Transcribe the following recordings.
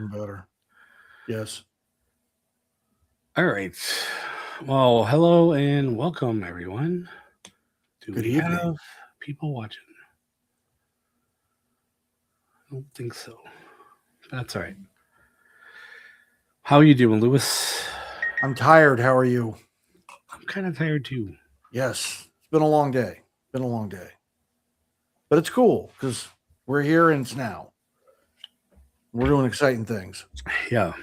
Better. Yes. All right. Well, hello and welcome, everyone. Do Good we evening. have people watching? I don't think so. That's all right. How are you doing, Lewis? I'm tired. How are you? I'm kind of tired too. Yes. It's been a long day. Been a long day. But it's cool because we're here and it's now. We're doing exciting things. Yeah.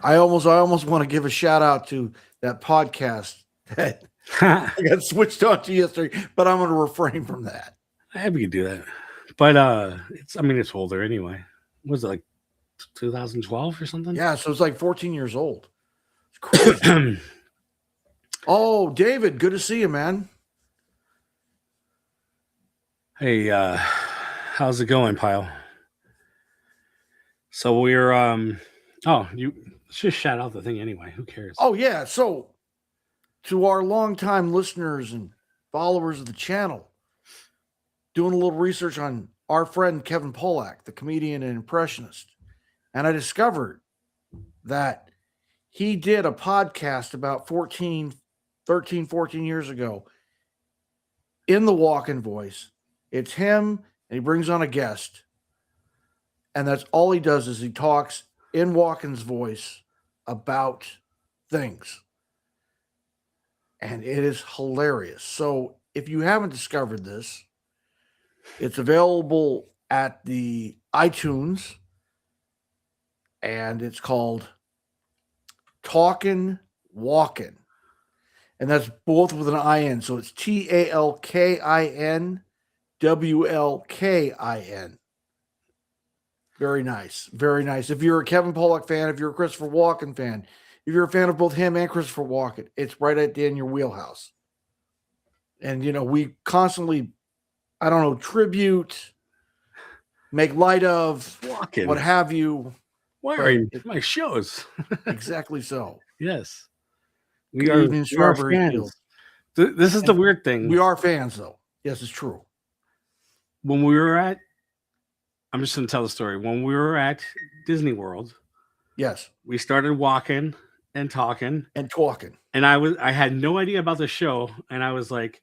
I almost want to give a shout out to that podcast that I got switched on to yesterday, but I'm going to refrain from that. I have you do that. But it's older anyway. Was it like 2012 or something? Yeah, so it's like 14 years old. It's crazy. Oh, David, good to see you, man. Hey, how's it going, pile? So we're you let's just shout out the thing anyway. Who cares? Oh, yeah. So to our longtime listeners and followers of the channel, doing a little research on our friend Kevin Pollack, the comedian and impressionist. And I discovered that he did a podcast about 14 years ago in the walk-in voice. It's him and he brings on a guest. And that's all he does is he talks in walk-in's voice about things. And it is hilarious. So if you haven't discovered this, it's available at the iTunes, and it's called Talkin' Walkin'. And that's both with an IN. So it's TALKINWLKIN. Very nice. Very nice. If you're a Kevin Pollack fan, if you're a Christopher Walken fan, if you're a fan of both him and Christopher Walken, it's right at in your wheelhouse. And, we constantly, tribute, make light of, Walken. what have you. Why are you my shows? Exactly so. Yes. We are Strawberry fans. Fields. This is the weird thing. We are fans, though. Yes, it's true. When we were at, I'm just going to tell the story. When we were at Disney World, yes, we started walking and talking and talking, and I had no idea about the show, and I was like,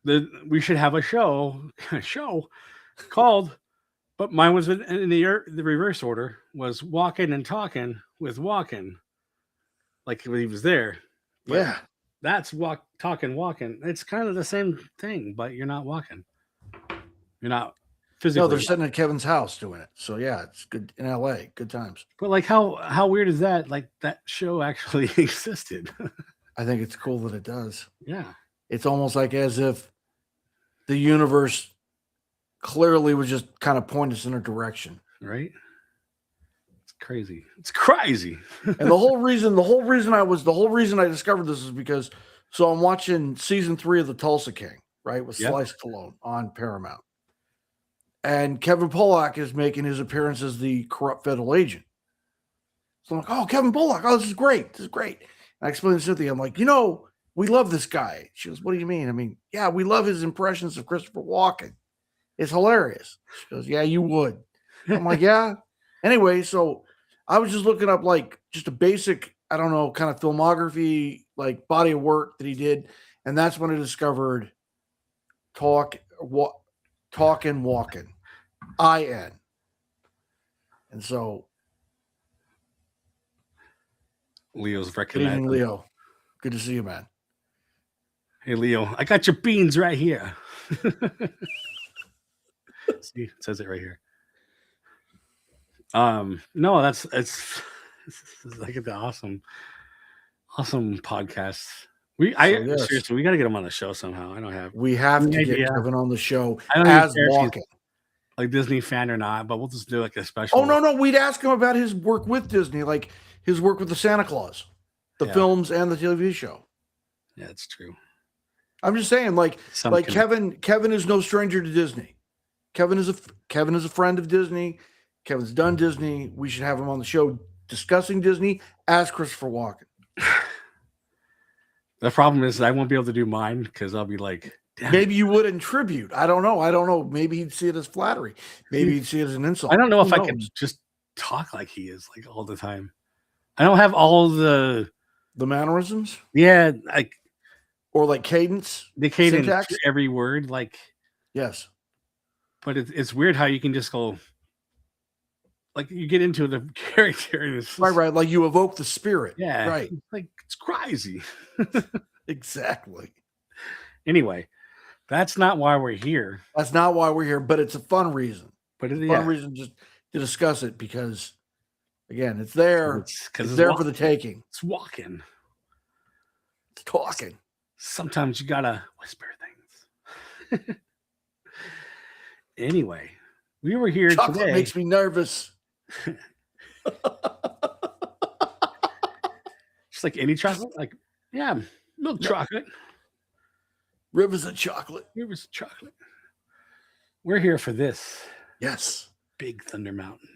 we should have a show called, but mine was in the reverse order, was walking and talking with walking, like he was there. But yeah, that's talking, walking. It's kind of the same thing, but you're not walking. You're not physically. No, they're sitting at Kevin's house doing it. So yeah, it's good in LA. Good times. But like, how weird is that? Like that show actually existed. I think it's cool that it does. Yeah, it's almost like as if the universe clearly was just kind of pointing us in a direction, right? It's crazy. It's crazy. And the whole reason I discovered this is because I'm watching season 3 of The Tulsa King, right, with Sly Stallone on Paramount. And Kevin Pollack is making his appearance as the corrupt federal agent. So I'm like, oh, Kevin Pollack. Oh, this is great. And I explained to Cynthia, I'm like, we love this guy. She goes, what do you mean? I mean, yeah, we love his impressions of Christopher Walken. It's hilarious. She goes, yeah, you would. I'm like, yeah. Anyway, so I was just looking up like just a basic, kind of filmography, like body of work that he did. And that's when I discovered Talkin' Walkin', IN. And so Leo's recognizing. Good evening, Leo. Good to see you, man. Hey, Leo, I got your beans right here. See, it says it right here. No, it's like an awesome podcast. Seriously, we got to get him on the show somehow. We have to get Kevin on the show as Walken, like Disney fan or not, but we'll just do like a special. Oh no, we'd ask him about his work with Disney, like his work with the Santa Claus, the films and the TV show. Yeah, it's true. I'm just saying, Kevin is no stranger to Disney. Kevin is a friend of Disney. Kevin's done Disney. We should have him on the show discussing Disney as Christopher Walken. The problem is I won't be able to do mine because I'll be like Damn Maybe it. you would in tribute. I don't know. Maybe he'd see it as flattery. Maybe he'd see it as an insult. I don't know Who if I knows? could just talk like he is like all the time. I don't have all the mannerisms like or like cadence, the cadence syntax. to every word, like Yes, but it's weird how you can just go like you get into the character and it's just, right. Like you evoke the spirit. yeah, Right. like it's crazy. Exactly. Anyway, that's not why we're here. That's not why we're here, but it's a fun reason. But It's a fun reason just to discuss it because, again, it's there. It's there for the taking. It's walking. It's talking. Sometimes you gotta whisper things. Anyway, we were here Chocolate today. makes me nervous. Just like any chocolate, like yeah, milk chocolate. Rivers of chocolate. Rivers of chocolate. We're here for this. Yes. Big Thunder Mountain.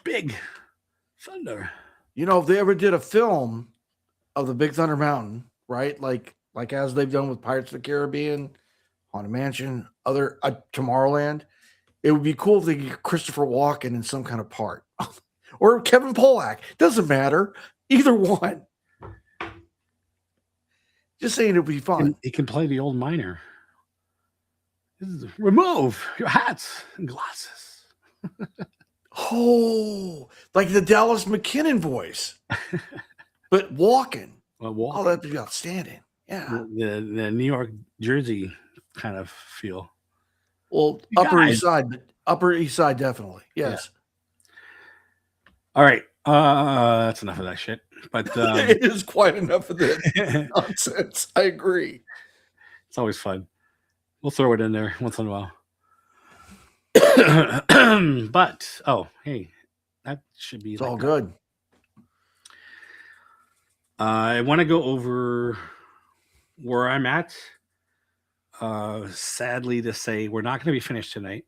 Big Thunder. You know, if they ever did a film of the Big Thunder Mountain, right? Like as they've done with Pirates of the Caribbean, Haunted Mansion, other Tomorrowland, it would be cool if they get Christopher Walken in some kind of part. Or Kevin Pollak. Doesn't matter. Either one. Just saying it would be fun. He can play the old miner. Remove your hats and glasses. Oh, like the Dallas McKinnon voice. But Walken. Well, that'd be outstanding. Yeah. The New York, Jersey kind of feel. Well, Upper East Side, definitely. Yes. Yeah. All right. That's enough of that shit. But it is quite enough of this nonsense. I agree. It's always fun. We'll throw it in there once in a while. But hey, that should be. It's all good. I want to go over where I'm at. Sadly to say, we're not going to be finished tonight.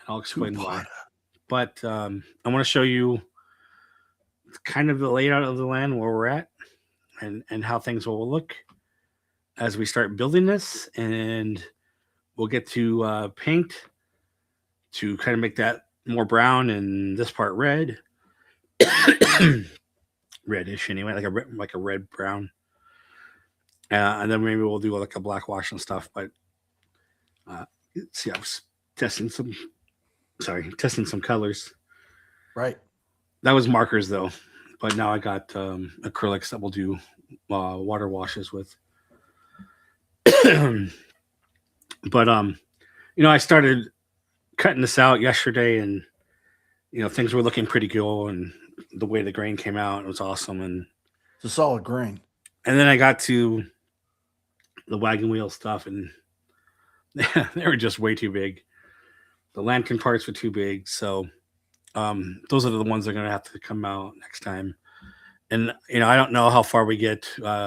I'll explain why. But I want to show you kind of the layout of the land where we're at and how things will look as we start building this. And we'll get to paint to kind of make that more brown and this part red. Reddish anyway, like a red brown. And then maybe we'll do like a black wash and stuff. But see, I was testing some colors. Right. That was markers though, but now I got acrylics that we'll do water washes with. But I started cutting this out yesterday, and things were looking pretty cool, and the way the grain came out, it was awesome, and it's a solid grain. And then I got to the wagon wheel stuff, and they were just way too big. The lantern parts were too big, so those are the ones that are going to have to come out next time. And I don't know how far we get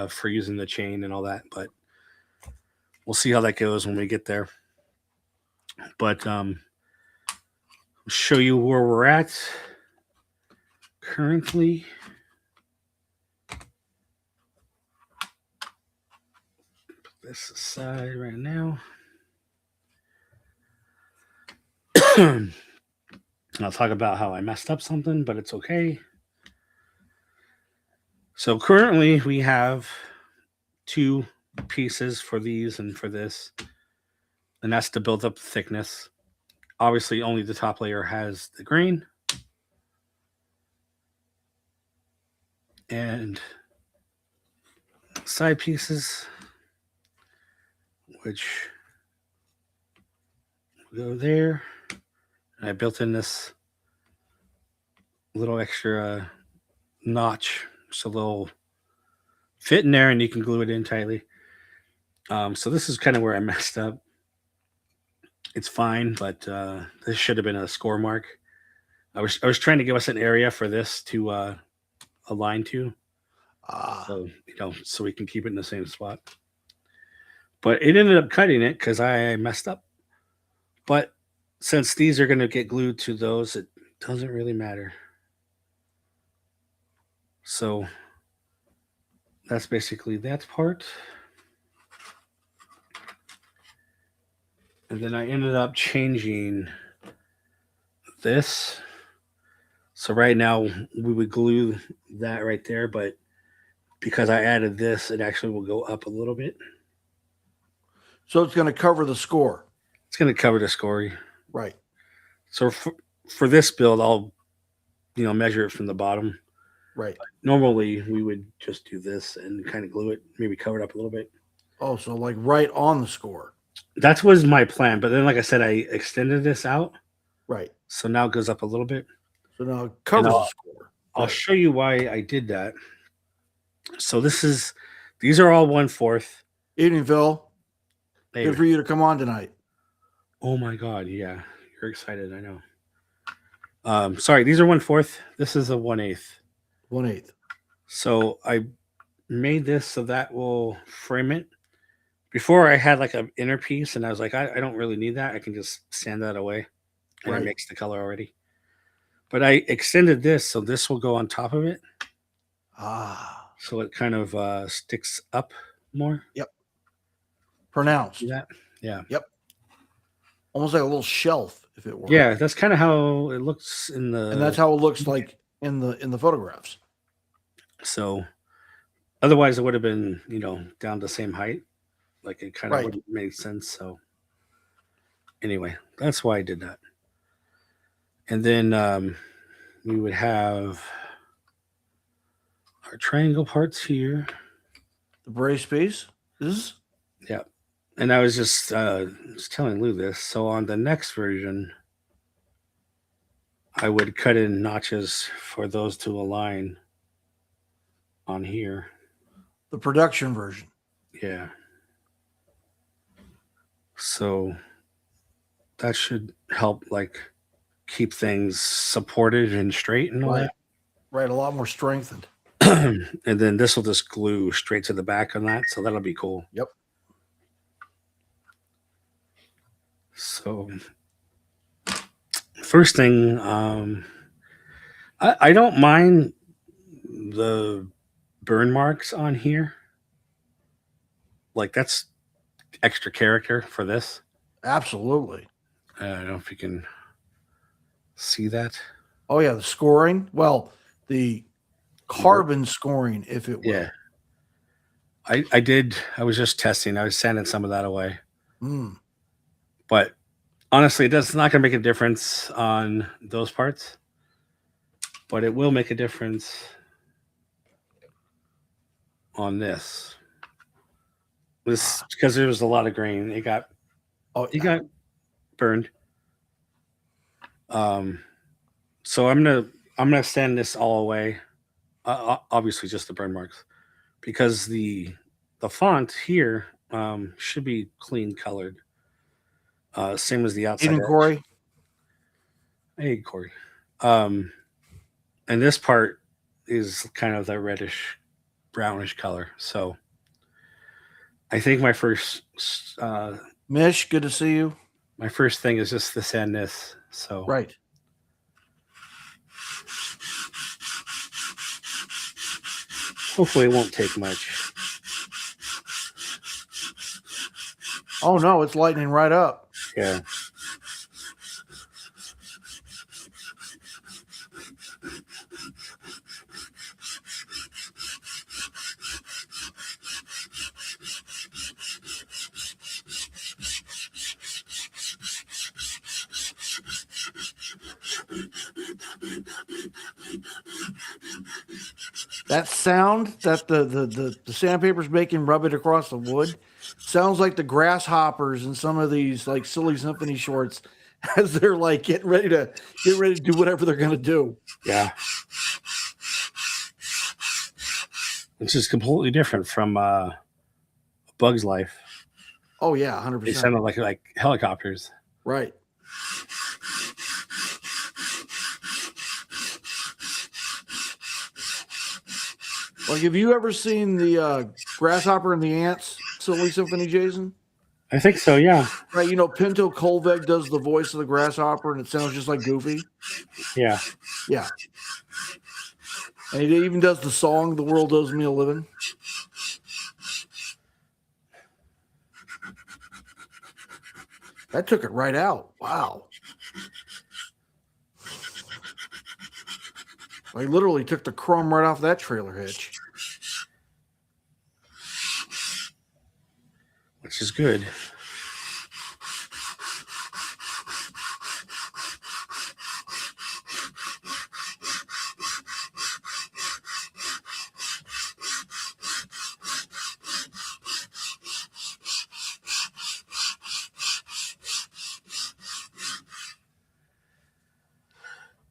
for using the chain and all that, but we'll see how that goes when we get there. But I'll show you where we're at currently. Put this aside right now. I'll talk about how I messed up something, but it's okay. So currently we have 2 pieces for these and for this, and that's to build up thickness. Obviously, only the top layer has the grain. And side pieces, which will go there. And I built in this little extra notch so they'll fit in there and you can glue it in tightly. So this is kind of where I messed up. It's fine, but this should have been a score mark. I was trying to give us an area for this to align to, so so we can keep it in the same spot. But it ended up cutting it because I messed up. But since these are going to get glued to those, it doesn't really matter. So that's basically that part. And then I ended up changing this. So right now we would glue that right there, but because I added this, it actually will go up a little bit. So it's going to cover the score. It's going to cover the score. Right. So for this build, I'll measure it from the bottom. Right. Normally we would just do this and kind of glue it, maybe cover it up a little bit. Oh, so like right on the score. That was my plan, but then like I said, I extended this out. Right. So now it goes up a little bit. So now it covers the score. I'll show you why I did that. So these are all 1/4. Evening, Phil. Hey, good for you to come on tonight. Oh my God, yeah, you're excited. I know. Sorry, these are 1/4. This is a 1/8. 1/8. So I made this so that will frame it. Before I had like an inner piece, and I was like, I don't really need that. I can just sand that away, and I mixed the color already. But I extended this, so this will go on top of it. Ah. So it kind of sticks up more. Yep. Pronounced. See that? Yeah. Yep. Almost like a little shelf, if it were. Yeah, that's kind of how it looks in the. And that's how it looks like in the photographs. So, otherwise, it would have been down the same height. Like it kind of would have made sense. So, anyway, that's why I did that. And then we would have our triangle parts here. The brace piece. Yeah. And I was just telling Lou this. So on the next version, I would cut in notches for those to align on here. The production version. Yeah. So that should help like keep things supported and straight and all that. Right, a lot more strengthened. And then this will just glue straight to the back on that, so that'll be cool. Yep. So first thing, I don't mind the burn marks on here. Like that's extra character for this. Absolutely. I don't know if you can see that. Oh yeah, the scoring. Well, the carbon scoring, if it were. Yeah. I did. I was just testing. I was sanding some of that away. But honestly, that's not going to make a difference on those parts. But it will make a difference on this. This because there was a lot of grain. It got burned. So I'm gonna sand this all away. Obviously, just the burn marks, because the font here should be clean colored. Same as the outside. Evening, Corey. Hey, Corey. And this part is kind of the reddish, brownish color. So I think my first Mish, good to see you. My first thing is just to sand this. So right. Hopefully it won't take much. Oh no, it's lightening right up. Yeah. That sound that the sandpaper's making rubbing across the wood sounds like the grasshoppers in some of these like silly symphony shorts as they're like getting ready to do whatever they're gonna do. Yeah. This is completely different from Bug's Life. Oh yeah, 100%. They sounded like helicopters. Right. Like, have you ever seen the Grasshopper and the Ants silly symphony, Jason? I think so, yeah. Right, Pinto Colveg does the voice of the grasshopper, and it sounds just like Goofy. Yeah. Yeah. And he even does the song, "The World Owes Me a Living." That took it right out. Wow. I literally took the chrome right off that trailer hitch. Which is good.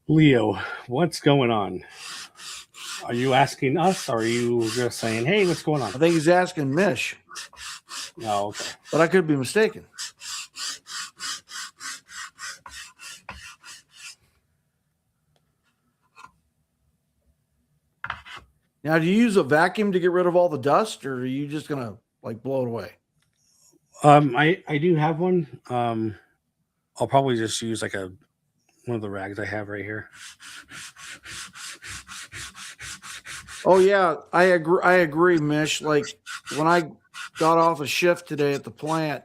Leo, what's going on? Are you asking us, or are you just saying, hey, what's going on? I think he's asking Mish. Oh, okay. But I could be mistaken. Now, do you use a vacuum to get rid of all the dust, or are you just gonna like blow it away? I do have one. I'll probably just use like one of the rags I have right here. Oh yeah, I agree, Mish. Like when I got off a shift today at the plant,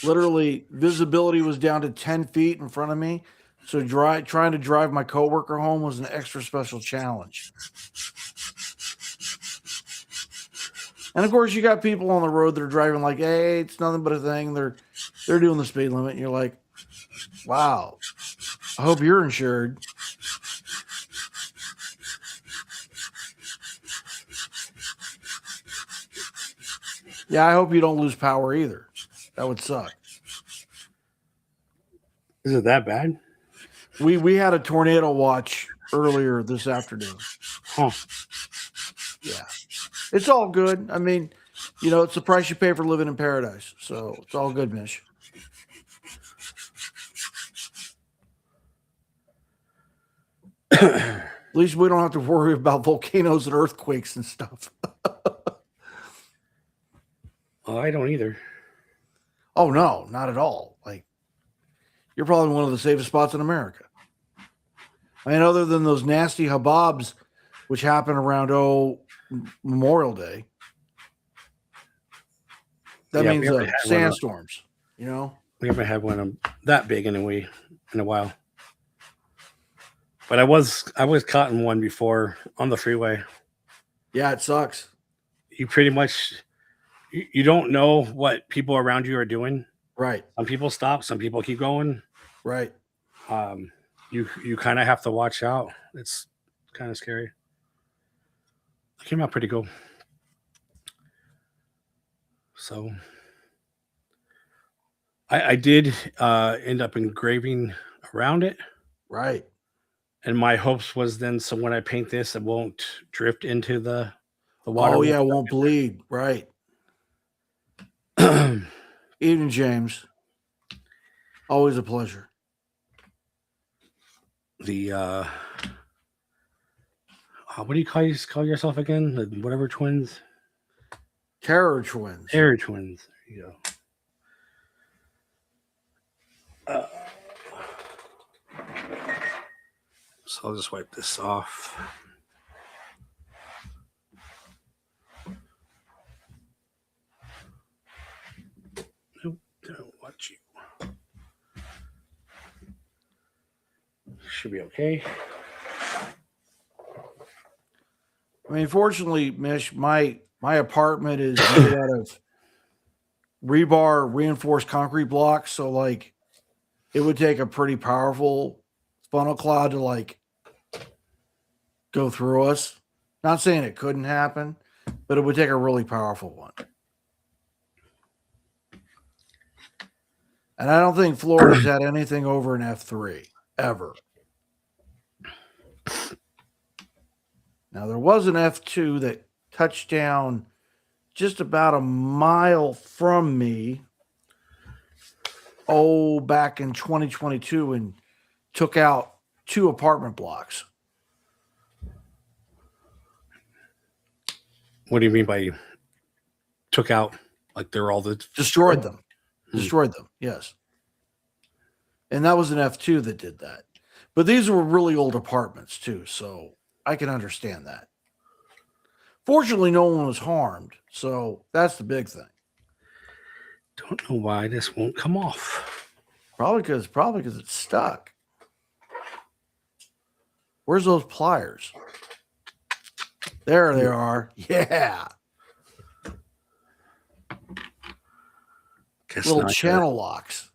literally visibility was down to 10 feet in front of me. So trying to drive my coworker home was an extra special challenge. And of course, you got people on the road that are driving like, hey, it's nothing but a thing. They're doing the speed limit, and you're like, wow, I hope you're insured. Yeah, I hope you don't lose power either. That would suck. Is it that bad? We had a tornado watch earlier this afternoon. Huh. Yeah. It's all good. I mean, it's the price you pay for living in paradise. So it's all good, Mish. At least we don't have to worry about volcanoes and earthquakes and stuff. Oh, I don't either. Oh, no, not at all. Like, you're probably one of the safest spots in America. I mean, other than those nasty hubbubs, which happen around, Memorial Day. That means sandstorms, We haven't had one that big in a while. But I was caught in one before on the freeway. Yeah, it sucks. You pretty much you don't know what people around you are doing. Right. Some people stop, some people keep going. Right. You kind of have to watch out. It's kind of scary. It came out pretty good. So I did end up engraving around it. Right. And my hopes was then, so when I paint this, it won't drift into the water. Oh, yeah, it won't bleed. Right. Evening, James. Always a pleasure. The what do you call yourself again? The whatever twins? Terror twins. Terror twins. There you go. So I'll just wipe this off. Nope, don't watch you. Should be okay. I mean, fortunately, Mish, my apartment is made out of rebar reinforced concrete blocks. So, like, it would take a pretty powerful funnel cloud to, like, go through us. Not saying it couldn't happen, but it would take a really powerful one. And I don't think Florida's had anything over an F3 ever. Now, there was an F2 that touched down just about a mile from me, back in 2022 and took out 2 apartment blocks. What do you mean by took out? Like they're all destroyed them. Destroyed them, yes. And that was an F2 that did that. But these were really old apartments too, so I can understand that. Fortunately, no one was harmed, so that's the big thing. Don't know why this won't come off. Probably because it's stuck. Where's those pliers? There they are. Yeah. Guess Little not, channel locks.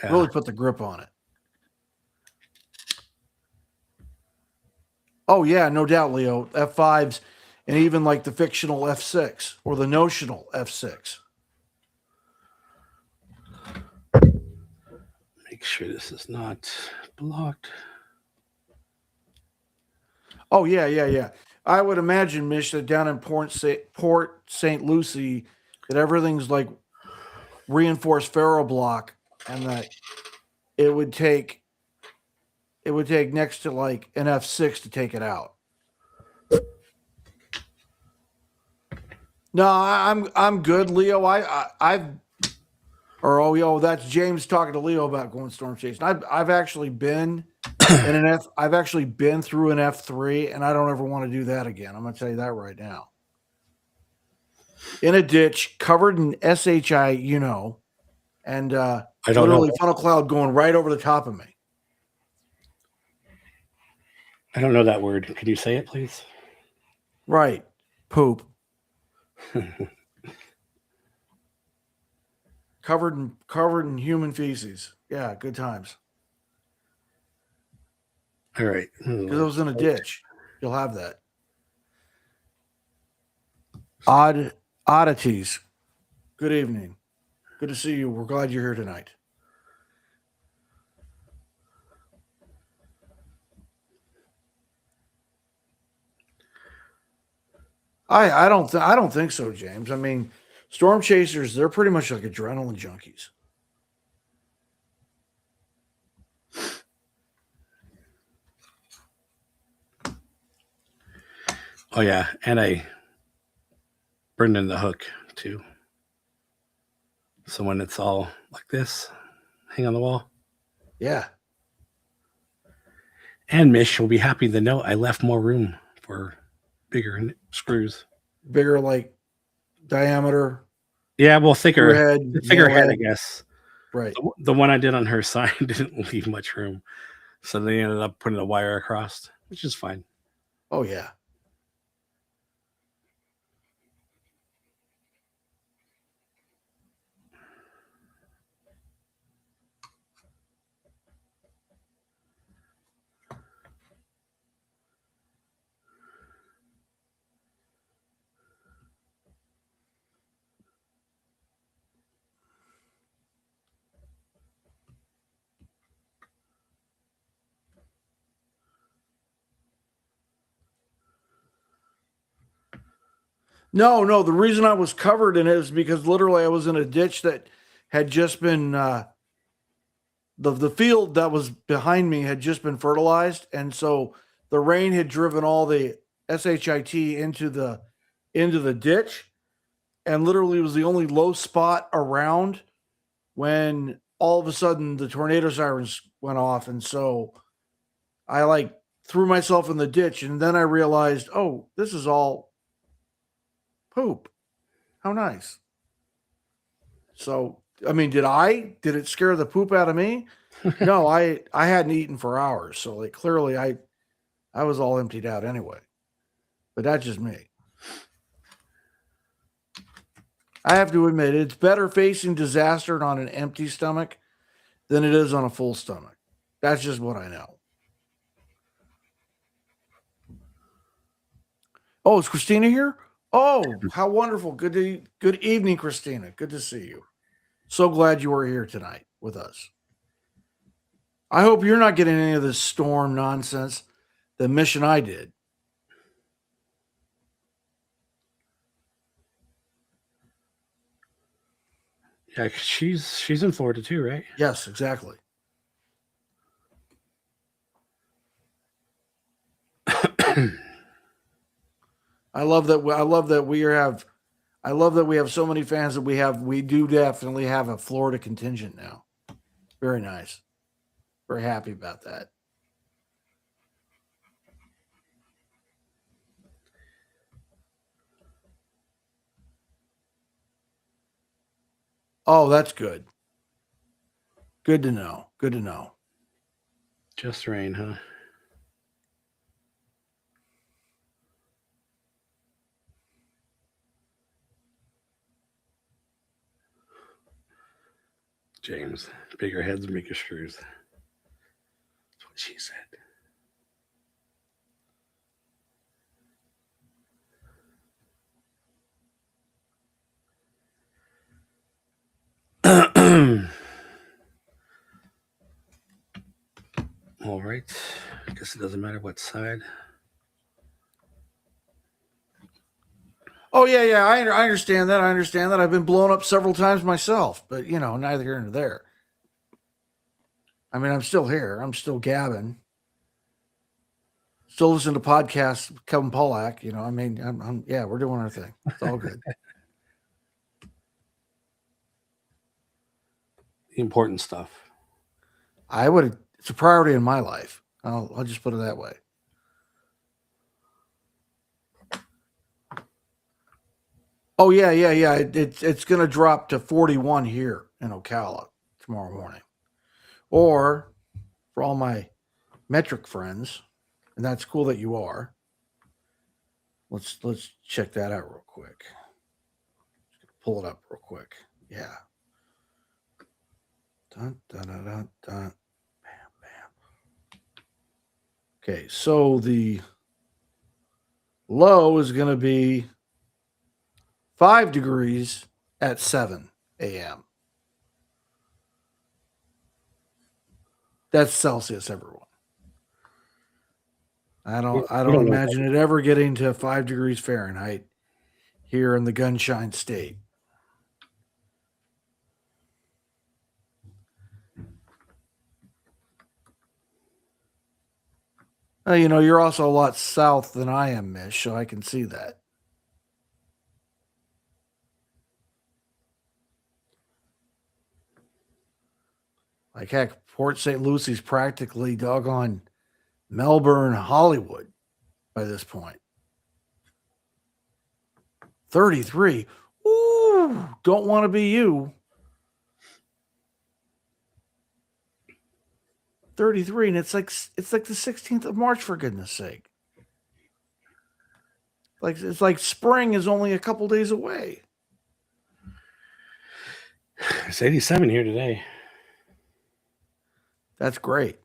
yeah. Really put the grip on it. Oh, yeah, no doubt, Leo. F5s and even like the fictional F6 or the notional F6. Make sure this is not blocked. Oh, yeah. I would imagine, Mish, that down in Port St. Lucie, that everything's like reinforced ferroblock and that it would take next to like an F6 to take it out. No, I'm good, Leo. That's James talking to Leo about going storm chasing. I've actually been in an I've actually been through an F3, and I don't ever want to do that again. I'm going to tell you that right now. In a ditch, covered in SHI, and I don't literally know. funnel cloud going right over the top of me. I don't know that word. Can you say it, please? Right, poop. covered in human feces. Yeah, good times. All right. Because it was in a ditch. You'll have that. Oddities. Good evening. Good to see you. We're glad you're here tonight. I don't think so, James. I mean, storm chasers, they're pretty much like adrenaline junkies. Oh yeah, and I burned in the hook too. So when it's all like this, hang on the wall. Yeah. And Mish will be happy to know I left more room for bigger screws. Bigger like diameter. Yeah, well, thicker head, head, I guess. Right. The one I did on her side didn't leave much room, so they ended up putting a wire across, which is fine. Oh yeah. No. The reason I was covered in it is because literally I was in a ditch that had just been the field that was behind me had just been fertilized, and so the rain had driven all the shit into the ditch, and literally was the only low spot around when all of a sudden the tornado sirens went off, and so I like threw myself in the ditch, and then I realized, oh, this is all poop. How nice. So, I mean, did it scare the poop out of me? No, I hadn't eaten for hours, so like clearly I was all emptied out anyway. But that's just me. I have to admit, it's better facing disaster on an empty stomach than it is on a full stomach. That's just what I know. Oh, is Christina here? Oh, how wonderful. Good evening, Christina. Good to see you. So glad you were here tonight with us. I hope you're not getting any of this storm nonsense that Mish and I did. Yeah, she's in Florida too, right? Yes, exactly. I love that we have so many fans that we do definitely have a Florida contingent now. Very nice. Very happy about that. Oh, that's good. Good to know. Good to know. Just rain, huh? James, bigger heads, bigger screws. That's what she said. All right. I guess it doesn't matter what side. Oh yeah. I understand that. I understand that. I've been blown up several times myself, but neither here nor there. I mean, I'm still here. I'm still gabbing. Still listen to podcasts with Kevin Pollack. I mean, yeah, we're doing our thing. It's all good. The important stuff. It's a priority in my life. I'll just put it that way. Oh yeah. It's going to drop to 41 here in Ocala tomorrow morning. Or for all my metric friends, and that's cool that you are. Let's check that out real quick. Pull it up real quick. Yeah. Dun, dun, dun, dun, dun. Bam, bam. Okay, so the low is going to be 5 degrees at 7 a.m. That's Celsius, everyone. I don't imagine it ever getting to 5 degrees Fahrenheit here in the Gunshine State. You're also a lot south than I am, Mish, so I can see that. Like heck, Port St. Lucie's practically doggone Melbourne, Hollywood by this point. 33. Ooh, don't want to be you. 33, and it's like the 16th of March, for goodness sake. It's like spring is only a couple days away. It's 87 here today. That's great.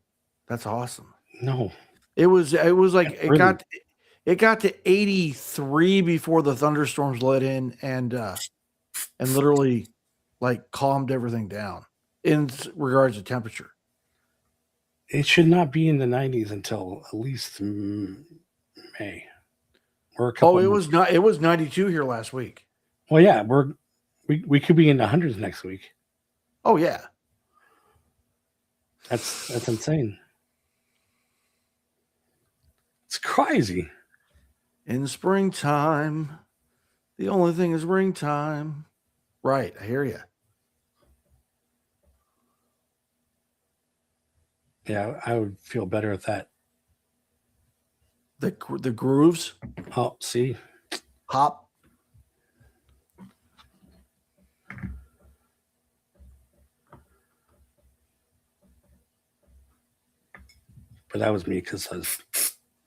That's awesome. No. It was like it got to 83 before the thunderstorms let in and literally like calmed everything down in regards to temperature. It should not be in the 90s until at least May. Or a couple. It was not. It was 92 here last week. Well, yeah, we could be in the hundreds next week. Oh yeah, that's insane. It's crazy. In springtime, the only thing is ring time. Right, I hear you. Yeah, I would feel better with that. The grooves. Oh, see, hop. But that was me because I was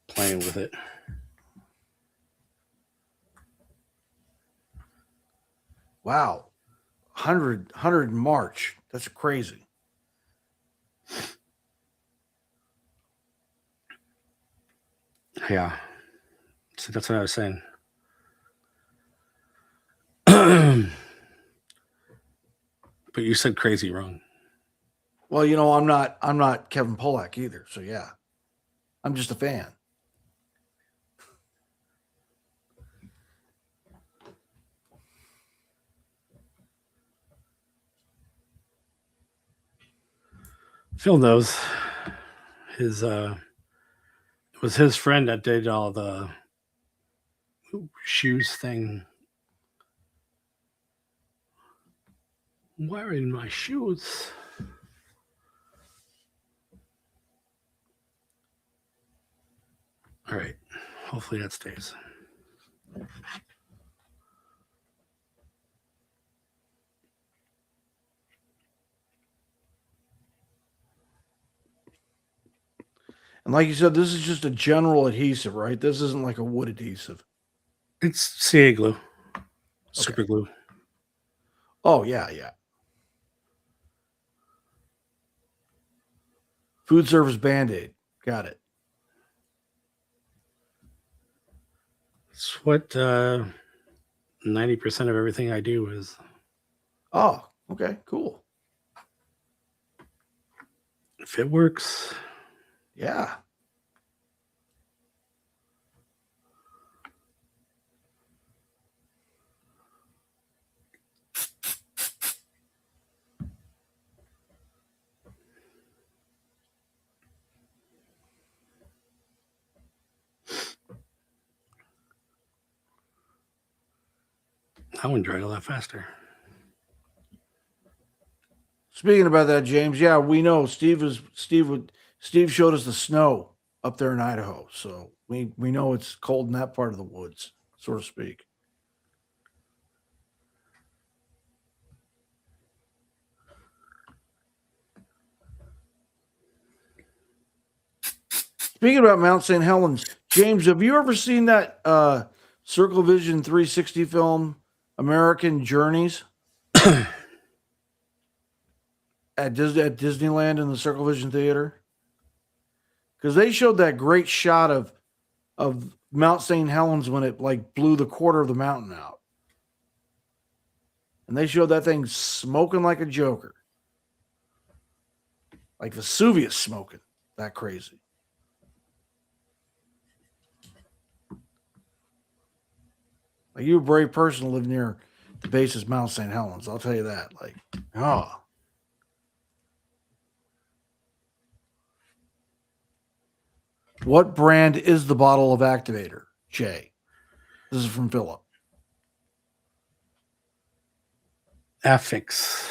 playing with it. Wow, 100 in March. That's crazy. Yeah, so that's what I was saying. But you said crazy wrong. Well, I'm not Kevin Pollack either. So yeah, I'm just a fan. Phil knows his it was his friend that did all the shoes thing. Wearing my shoes. All right. Hopefully that stays. And like you said, this is just a general adhesive, right? This isn't like a wood adhesive. It's CA glue, super glue. Oh, yeah. Food service Band-Aid. Got it. It's what 90% of everything I do is. Oh, okay, cool. If it works. Yeah. That one dried a lot faster. Speaking about that, James, yeah, we know Steve showed us the snow up there in Idaho, so we know it's cold in that part of the woods, so to speak. Speaking about Mount St. Helens, James, have you ever seen that Circle Vision 360 film, American Journeys? at Disneyland in the Circle Vision Theater? Because they showed that great shot of Mount St. Helens when it like blew the quarter of the mountain out. And they showed that thing smoking like a joker. Like Vesuvius smoking. That crazy. Like, you're a brave person to live near the base of Mount St. Helens. I'll tell you that. Like, oh. What brand is the bottle of activator, Jay? This is from Philip. Affix.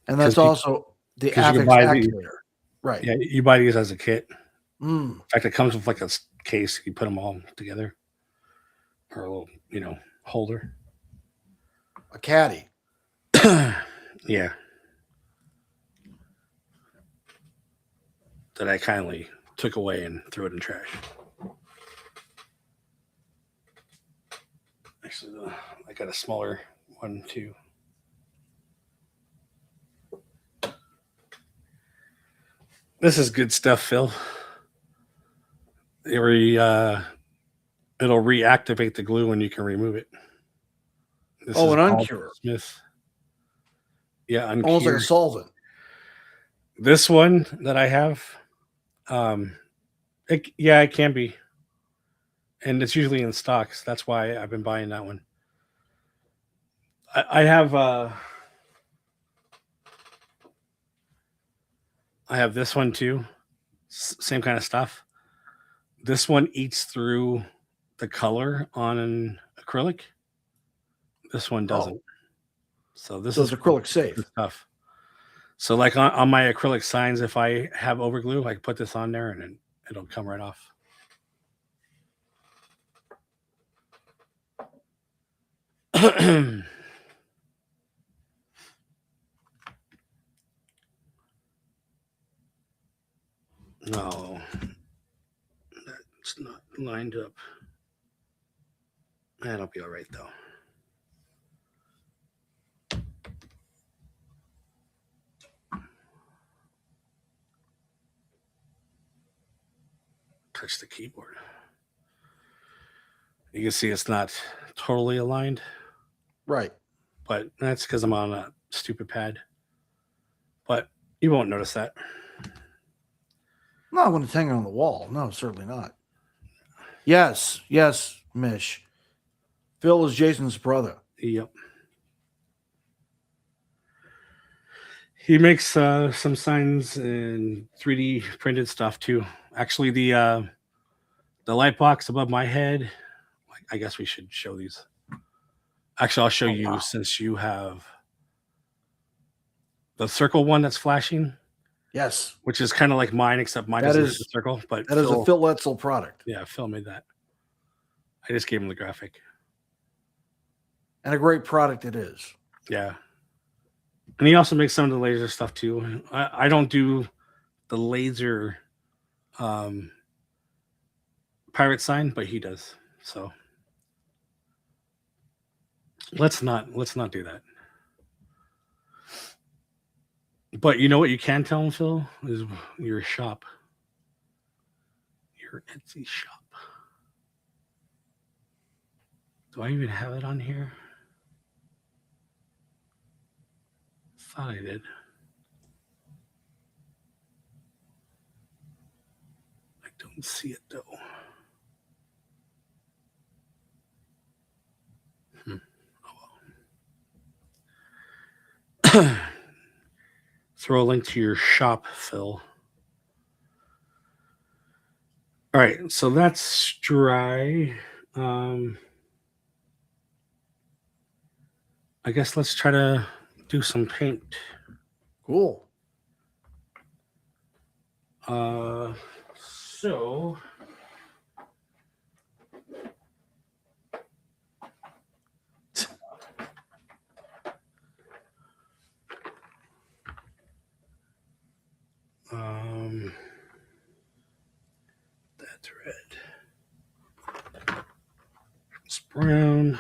And that's also the Affix activator. Right. Yeah, you buy these as a kit. Mm. In fact, it comes with like a case. You put them all together. Or a little, holder. A caddy. Yeah. That I kindly took away and threw it in trash. Actually, I got a smaller one too. This is good stuff, Phil. It'll reactivate the glue when you can remove it. This an uncure. Smith. Yeah, uncure. Almost like a solvent. This one that I have, it can be. And it's usually in stocks. That's why I've been buying that one. I have this one too. Same kind of stuff. This one eats through the color on an acrylic. This one doesn't. So this is acrylic safe stuff. So like on my acrylic signs, if I have overglue, I can put this on there and it'll come right off. No, that's not lined up. That'll be all right though. Touch the keyboard. You can see it's not totally aligned. Right. But that's because I'm on a stupid pad. But you won't notice that. Not when it's hanging on the wall. No, certainly not. Yes, Mish. Phil is Jason's brother. Yep. He makes some signs and 3D printed stuff too. Actually, the light box above my head. I guess we should show these. Actually, I'll show you since you have the circle one that's flashing. Yes. Which is kind of like mine, except mine doesn't have a circle. But that is a Phil Etzel product. Yeah, Phil made that. I just gave him the graphic. And a great product it is. Yeah. And he also makes some of the laser stuff too. I don't do the laser pirate sign, but he does. So let's not do that. But you know what you can tell him, Phil, is your shop, your Etsy shop. Do I even have it on here? Thought I did. I don't see it though. Oh, well. Throw a link to your shop, Phil. All right, so that's dry. I guess let's try to do some paint. Cool. So that's red. It's brown.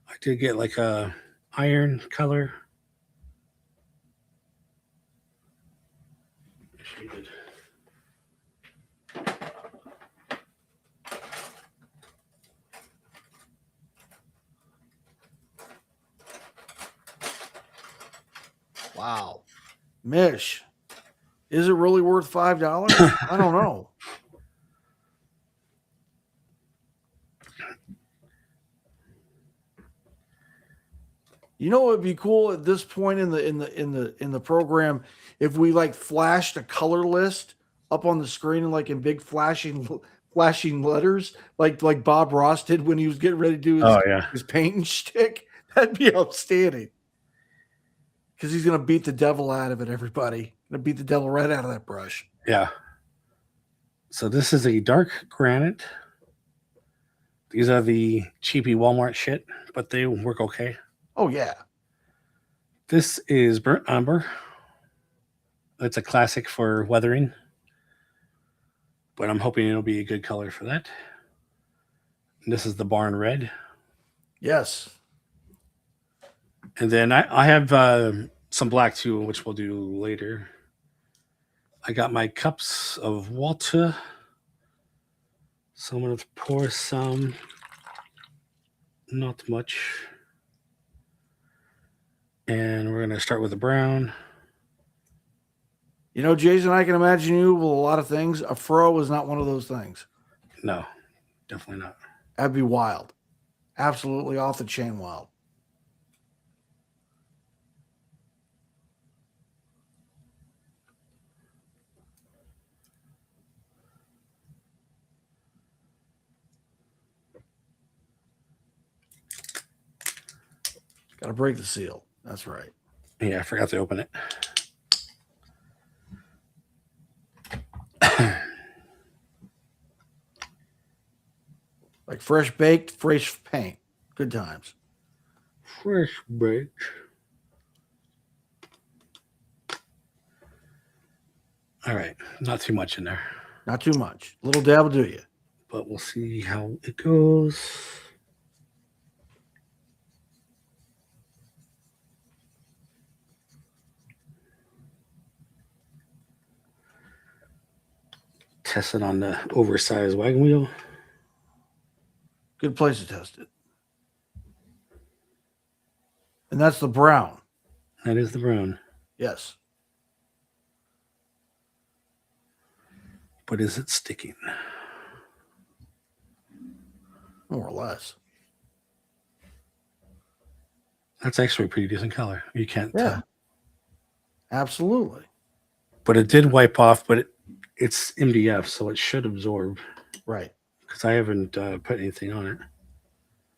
I did get like a iron color. Shaded. Wow. Mish, is it really worth $5? I don't know. You know, it'd be cool at this point in the program if we like flashed a color list up on the screen and like in big flashing letters, like Bob Ross did when he was getting ready to do his painting shtick. That'd be outstanding. Because he's gonna beat the devil out of it, everybody. Gonna beat the devil right out of that brush. Yeah. So this is a dark granite. These are the cheapy Walmart shit, but they work okay. Oh yeah. This is burnt umber. It's a classic for weathering, but I'm hoping it'll be a good color for that. And this is the barn red. Yes. And then I have some black too, which we'll do later. I got my cups of water. So I'm going to pour some, not much. And we're going to start with the brown. You know, Jason, I can imagine you with a lot of things. A fro is not one of those things. No, definitely not. That'd be wild. Absolutely off the chain wild. Got to break the seal. That's right. Yeah, I forgot to open it. Like fresh baked, fresh paint. Good times. Fresh baked. All right, not too much in there. Not too much. Little dab will do you. But we'll see how it goes. Test it on the oversized wagon wheel. Good place to test it. And that's the brown. That is the brown. Yes. But is it sticking? More or less. That's actually a pretty decent color. You can't tell. Absolutely. But it did wipe off, but it's MDF, so it should absorb. Right. Because I haven't put anything on it.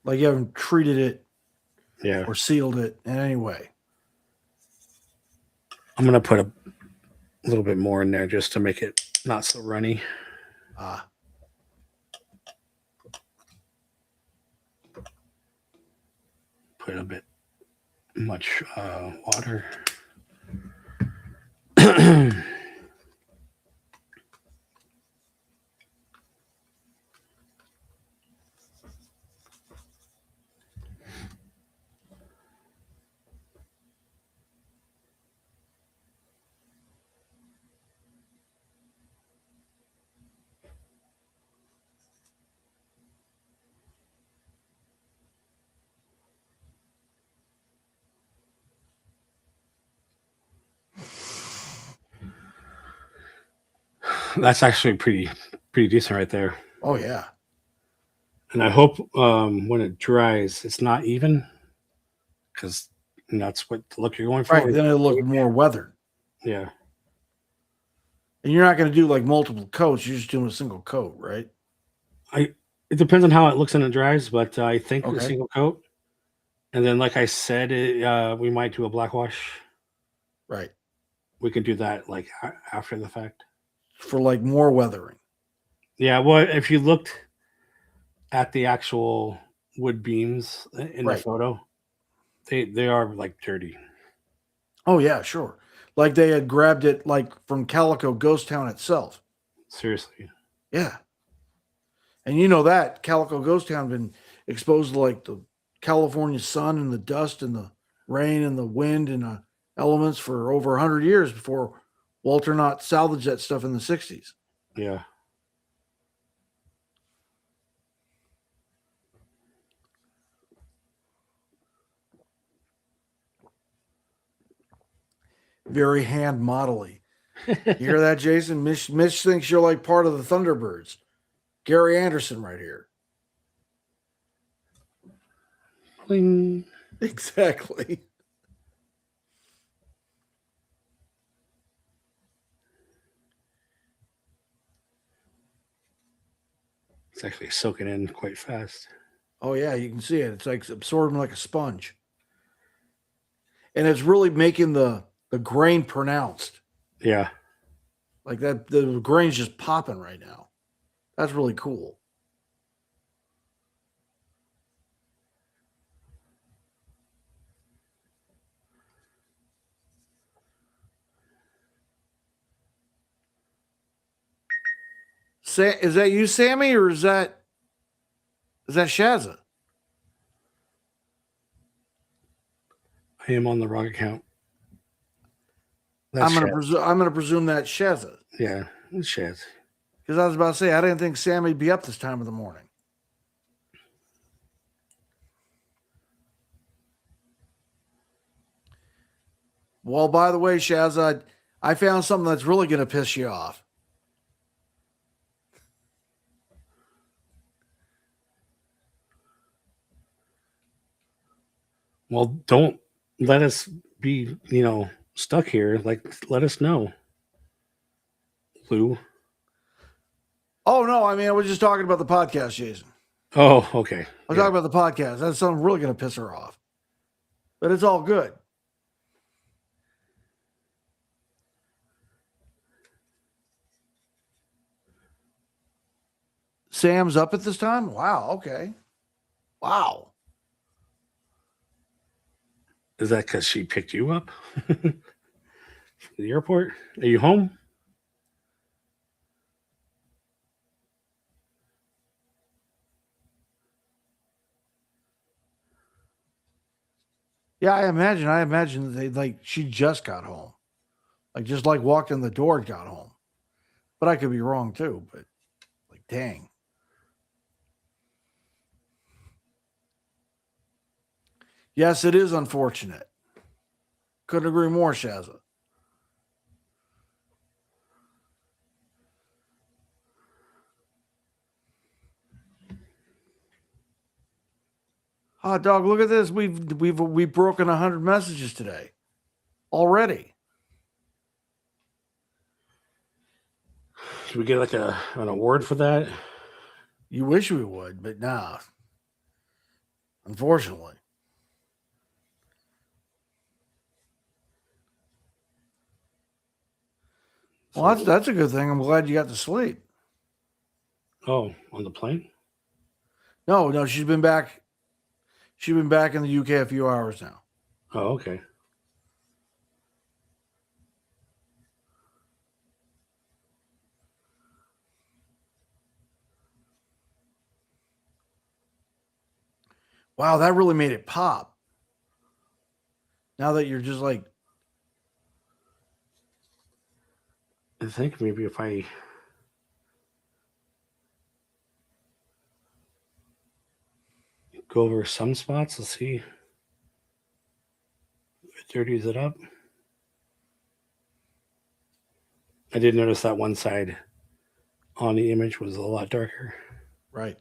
Like you haven't treated it or sealed it in any way. I'm going to put a little bit more in there just to make it not so runny. Put a bit much water. That's actually pretty decent right there. Oh yeah. And I hope when it dries, it's not even, because that's what the look you're going for. Right. Then it'll look more weathered. Yeah. And you're not going to do like multiple coats. You're just doing a single coat, right? It depends on how it looks and it dries, but I think a Okay. single coat. And then, like I said, we might do a black wash. Right. We can do that like after the fact. For like more weathering. Yeah. Well, if you looked at the actual wood beams in the Right. photo, they are like dirty. Oh yeah, sure. Like they had grabbed it like from Calico Ghost Town itself. Seriously. Yeah. And you know that Calico Ghost Town been exposed to like the California sun and the dust and the rain and the wind and the elements for over 100 years before Walter Knott salvaged that stuff in the 60s. Yeah. Very hand modelly. You hear that, Jason? Mitch thinks you're like part of the Thunderbirds. Gary Anderson right here. Bling. Exactly. It's actually soaking in quite fast. Oh yeah, you can see it. It's like absorbing like a sponge. And it's really making the grain pronounced. Yeah. Like that, the grain's just popping right now. That's really cool. Is that you, Sammy, or is that Shazza? I am on the wrong account. I'm gonna presume that's Shazza. Yeah, it's Shaz. Because I was about to say I didn't think Sammy'd be up this time of the morning. Well, by the way, Shazza, I found something that's really gonna piss you off. Well, don't let us be, stuck here. Like, let us know, Lou. Oh no, I mean I was just talking about the podcast, Jason. Oh, okay. I was talking about the podcast. That's something really gonna piss her off. But it's all good. Sam's up at this time? Wow, okay. Wow. Is that because she picked you up from the airport? Are you home? Yeah, I imagine that she just got home. Like just like walked in the door and got home. But I could be wrong too, but like dang. Yes, it is unfortunate. Couldn't agree more, Shazza. Hot dog, look at this. We've broken 100 messages today already. Should we get like an award for that? You wish we would, but nah. Unfortunately. Well, that's a good thing. I'm glad you got to sleep. Oh, on the plane? No, she's been back. She's been back in the UK a few hours now. Oh, okay. Wow, that really made it pop. Now that you're just like, I think maybe if I go over some spots, let's see. It dirties it up. I did notice that one side on the image was a lot darker. right.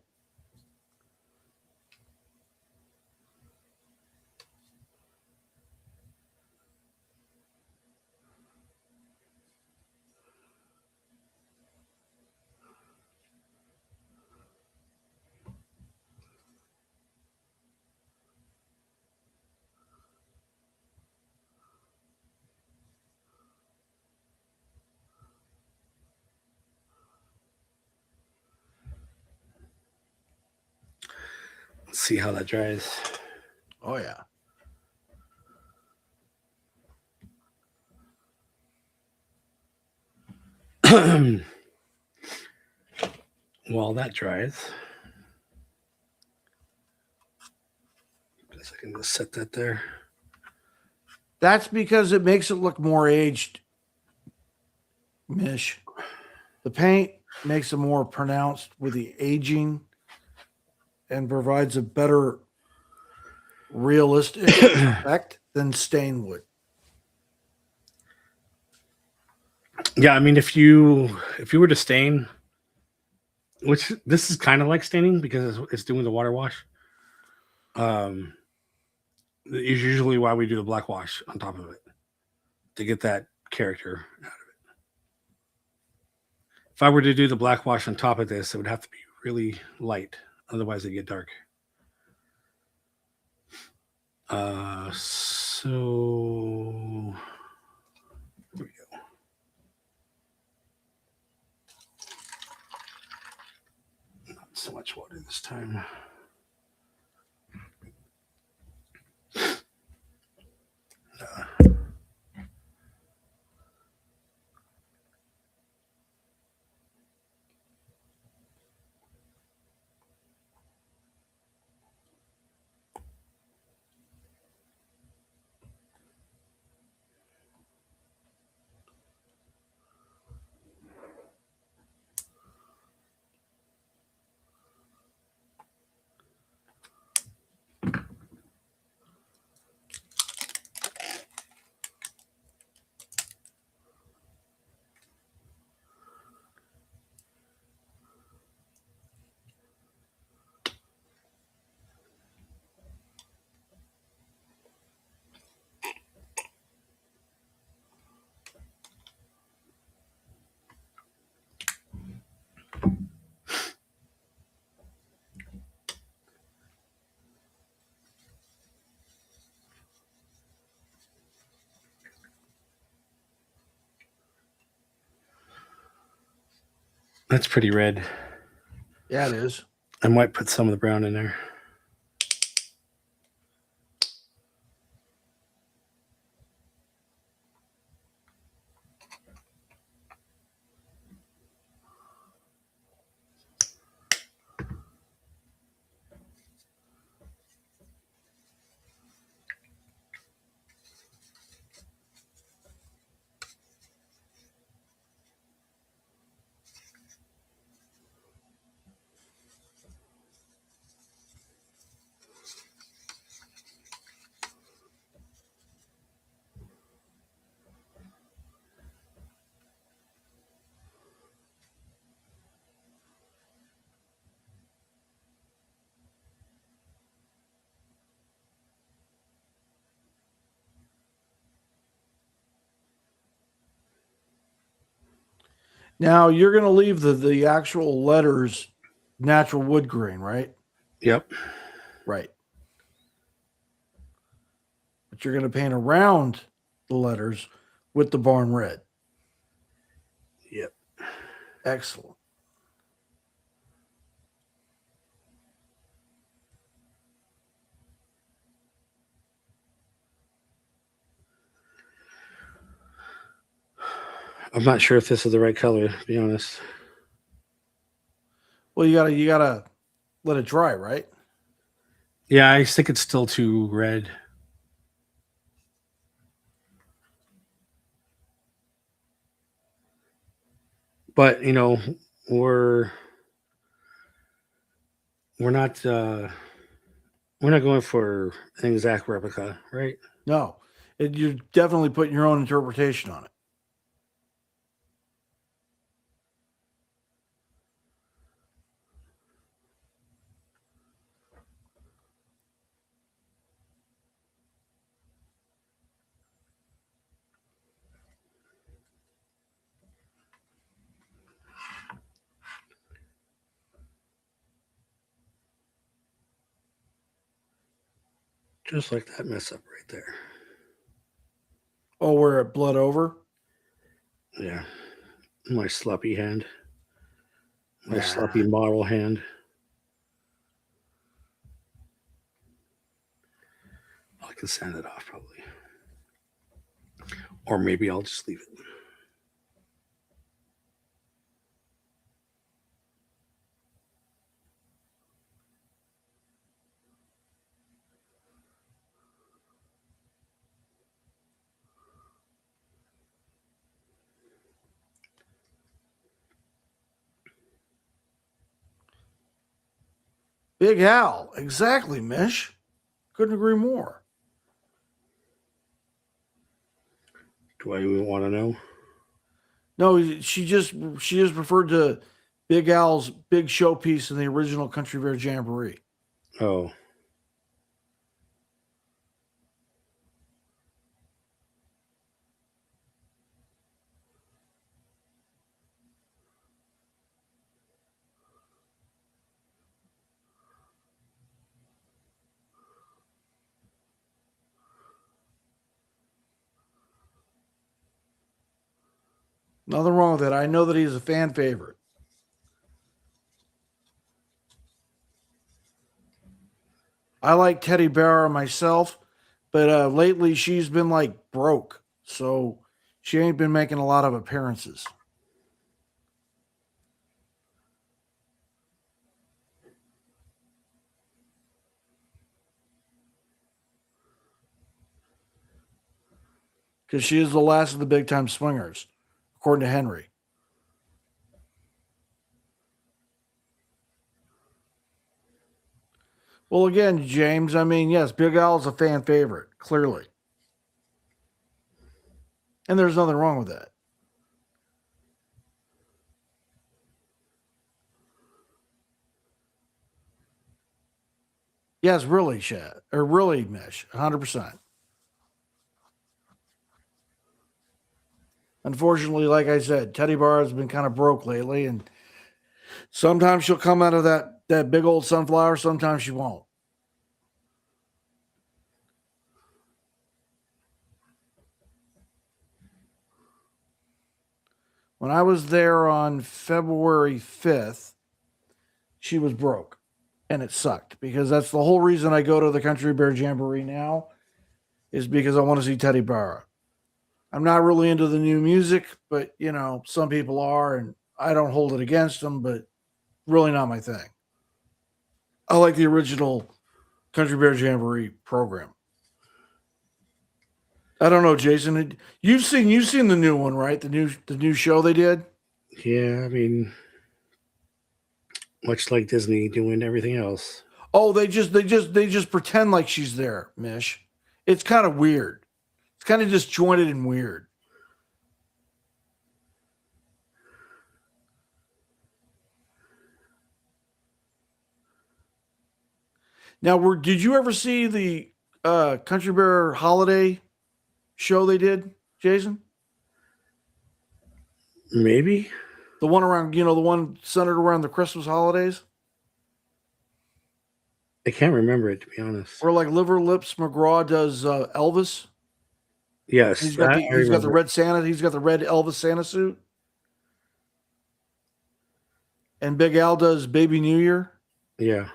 Let's see how that dries. Oh, yeah. While that dries, I guess I can just set that there. That's because it makes it look more aged, Mish. The paint makes it more pronounced with the aging and provides a better realistic effect than stain would. Yeah, I mean, if you were to stain, which this is kind of like staining because it's doing the water wash. Is usually why we do the black wash on top of it to get that character out of it. If I were to do the black wash on top of this, it would have to be really light, otherwise it'd get dark. So here we go. Not so much water this time. That's pretty red. Yeah, it is. I might put some of the brown in there. Now you're going to leave the actual letters natural wood grain, right? Yep. Right. But you're going to paint around the letters with the barn red. Yep. Excellent. I'm not sure if this is the right color, to be honest. Well, you gotta let it dry, right? Yeah, I think it's still too red. But we're we're not uh we're not going for an exact replica, right? No, you're definitely putting your own interpretation on it. Just like that mess up right there. Oh, where it bled over? Yeah. My sloppy hand. My Nah. sloppy model hand. I can sand it off probably. Or maybe I'll just leave it. Big Al, exactly, Mish. Couldn't agree more. Do I even want to know? No, she just referred to Big Al's big showpiece in the original Country Bear Jamboree. Oh. Nothing wrong with that. I know that he's a fan favorite. I like Teddy Bear myself, but lately she's been like broke, so she ain't been making a lot of appearances. Because she is the last of the big time swingers, according to Henry. Well, again, James, I mean, yes, Big Al's a fan favorite, clearly. And there's nothing wrong with that. Yes, really, Shad, or really, Mish, 100%. Unfortunately, like I said, Teddy Bar has been kind of broke lately, and sometimes she'll come out of that big old sunflower, sometimes she won't. When I was there on February 5th, she was broke, and it sucked because that's the whole reason I go to the Country Bear Jamboree now is because I want to see Teddy Barra. I'm not really into the new music, but some people are, and I don't hold it against them, but really not my thing. I like the original Country Bear Jamboree program. I don't know, Jason. You've seen the new one, right? The new show they did. Yeah, I mean, much like Disney doing everything else. Oh, they just pretend like she's there, Mish. It's kind of weird. It's kind of disjointed and weird. Now, did you ever see the Country Bear holiday show they did, Jason? Maybe. The one around, the one centered around the Christmas holidays, I can't remember it, to be honest. where like Liver Lips McGraw does Elvis. Yes, that I He's got the remember. red Santa. He's got the red Elvis Santa suit, and Big Al does Baby New Year. Yeah.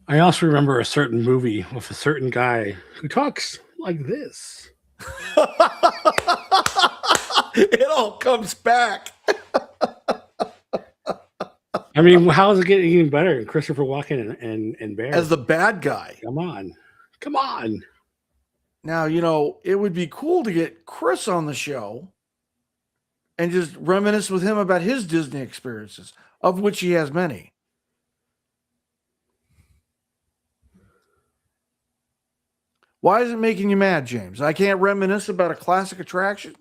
I also remember a certain movie with a certain guy who talks like this. It all comes back. I mean, how is it getting even better? Christopher Walken and Bear. As the bad guy. Come on. Come on. Now, you know, it would be cool to get Chris on the show and just reminisce with him about his Disney experiences, of which he has many. Why is it making you mad, James? I can't reminisce about a classic attraction?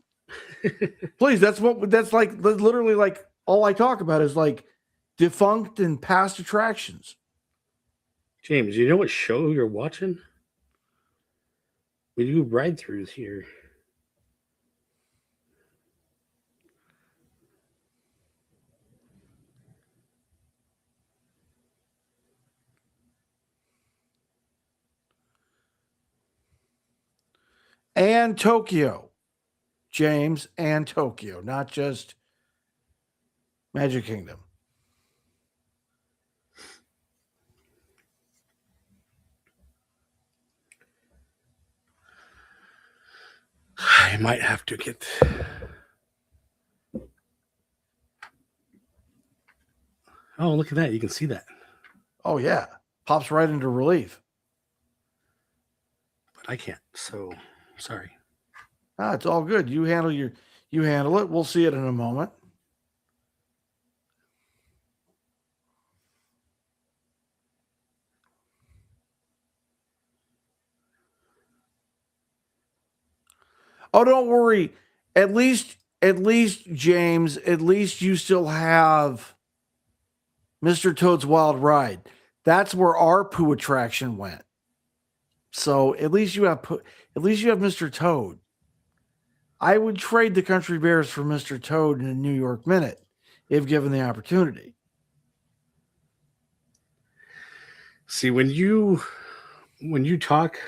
Please, that's like literally like all I talk about is like defunct and past attractions. James, you know what show you're watching? We do ride-throughs here. And Tokyo, James, and Tokyo, not just Magic Kingdom. I might have to get. Oh, look at that. You can see that. Oh, yeah. Pops right into relief. But I can't. So, sorry. Ah, it's all good. You handle it. We'll see it in a moment. Oh, don't worry. At least James, at least you still have Mr. Toad's Wild Ride. That's where our poo attraction went. So at least you have Mr. Toad. I would trade the Country Bears for Mr. Toad in a New York Minute if given the opportunity. See, when you talk,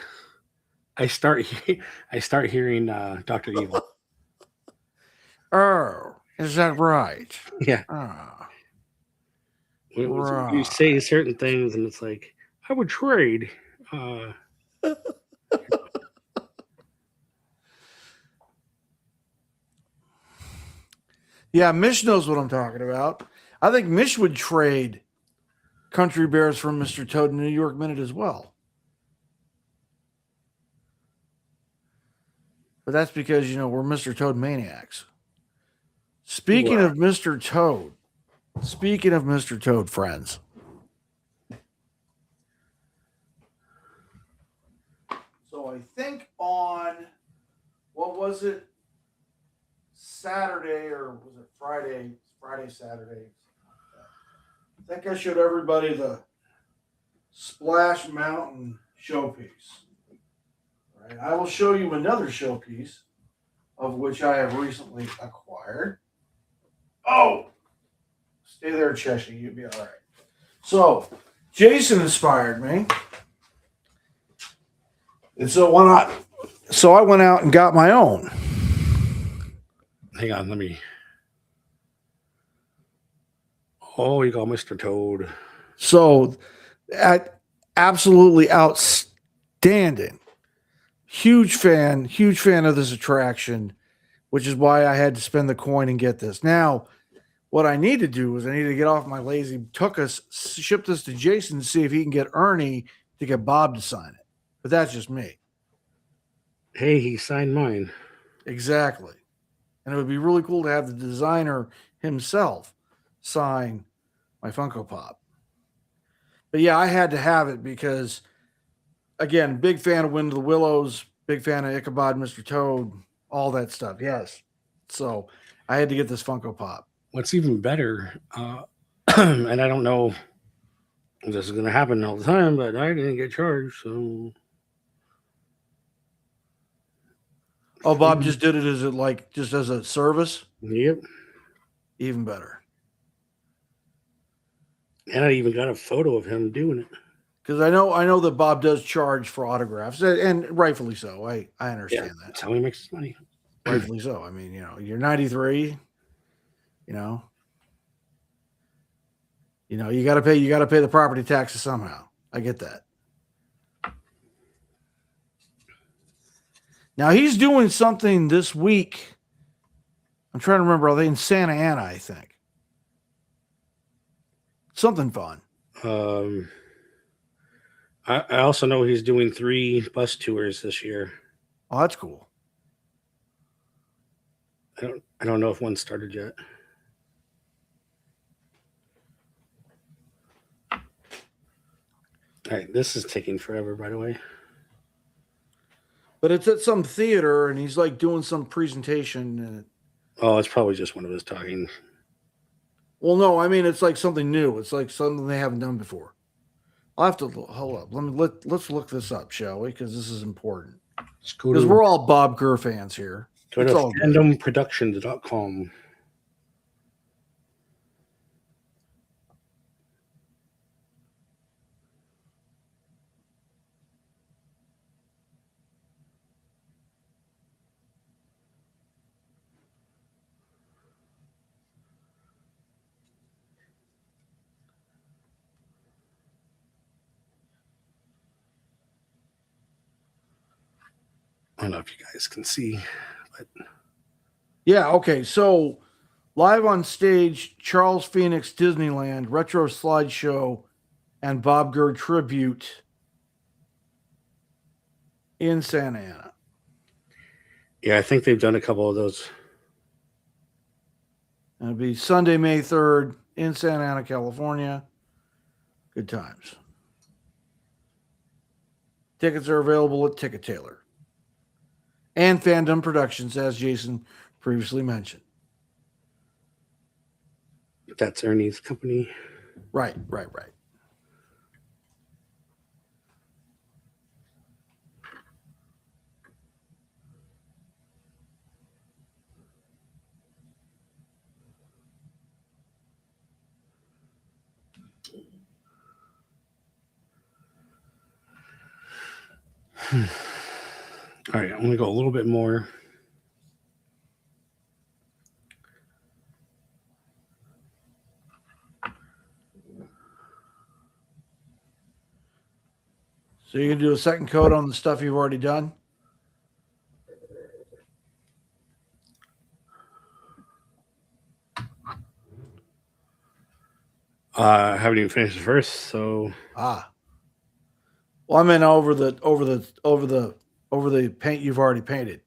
I start hearing Dr. Evil. Oh, is that right? Yeah. Oh, You say certain things, and it's like, I would trade. Yeah, Mish knows what I'm talking about. I think Mish would trade Country Bears from Mr. Toad in New York Minute as well. But that's because, you know, we're Mr. Toad maniacs. Speaking of Mr. Toad, friends. So I think on, what was it? Saturday, or was it Friday? Saturday. I think I showed everybody the Splash Mountain showpiece. Right. I will show you another showpiece of which I have recently acquired. Oh, stay there, Cheshire. You'll be all right. So, Jason inspired me, and so I went out and got my own. Hang on, let me. Oh, you got Mr. Toad. So, absolutely outstanding. Huge fan of this attraction, which is why I had to spend the coin and get this. Now, what I need to do is I need to get off my lazy tuchus, ship this to Jason to see if he can get Ernie to get Bob to sign it. But that's just me. Hey, he signed mine. Exactly. And it would be really cool to have the designer himself sign my Funko Pop. But yeah, I had to have it because, again, big fan of Wind of the Willows, big fan of Ichabod, Mr. Toad, all that stuff. Yes. So I had to get this Funko Pop. What's even better, and I don't know if this is going to happen all the time, but I didn't get charged, so. Oh, Bob just did it just as a service? Yep. Even better. And I even got a photo of him doing it. Because I know that Bob does charge for autographs, and rightfully so. I understand that. That's how he makes his money. Rightfully so. I mean, you know, you're 93. You know, you got to pay the property taxes somehow. I get that. Now he's doing something this week. I'm trying to remember. Are they in Santa Ana? I think something fun. I also know he's doing 3 bus tours this year. Oh, that's cool. I don't know if one started yet. All right, this is taking forever, by the way. But it's at some theater, and he's like doing some presentation. And Oh, it's probably just one of us talking. well, no, I mean it's like something new. It's like something they haven't done before. I'll have to hold up. Let's look this up, shall we? Because this is important. Because we're all Bob Gurr fans here. Go It's to all good. fandomproductions.com. I don't know if you guys can see, but Yeah. Okay. So live on stage, Charles Phoenix Disneyland retro slideshow and Bob Gurr tribute in Santa Ana. yeah, I think they've done a couple of those. And it'll be Sunday, May 3rd in Santa Ana, California. Good times. Tickets are available at Ticket Tailor and Fandom Productions, as Jason previously mentioned. That's Ernie's company. Right. All right, I'm going to go a little bit more. So you can do a second coat on the stuff you've already done? I haven't even finished the first, so Well, I meant over the paint you've already painted.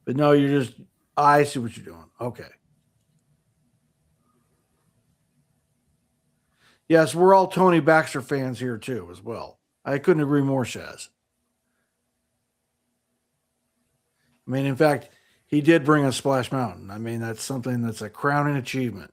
But no, you're just I see what you're doing. Okay. Yes, we're all Tony Baxter fans here too, as well. I couldn't agree more, Shaz. I mean, in fact, he did bring us Splash Mountain. I mean, that's something that's a crowning achievement.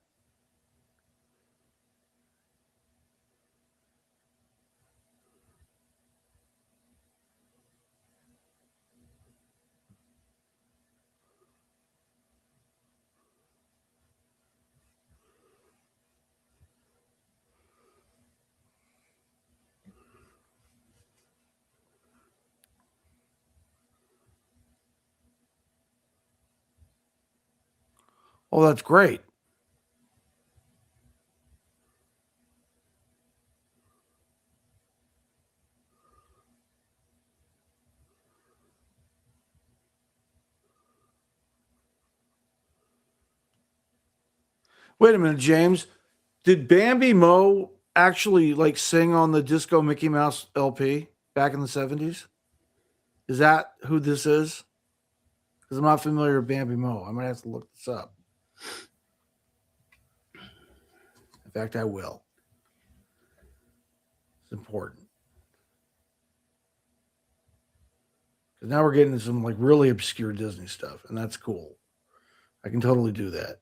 Oh, that's great. Wait a minute, James. Did Bambi Mo actually like sing on the Disco Mickey Mouse LP back in the 70s? Is that who this is? Because I'm not familiar with Bambi Mo. I might have to look this up. In fact, I will. It's important. Because now we're getting into some like really obscure Disney stuff, and that's cool. I can totally do that.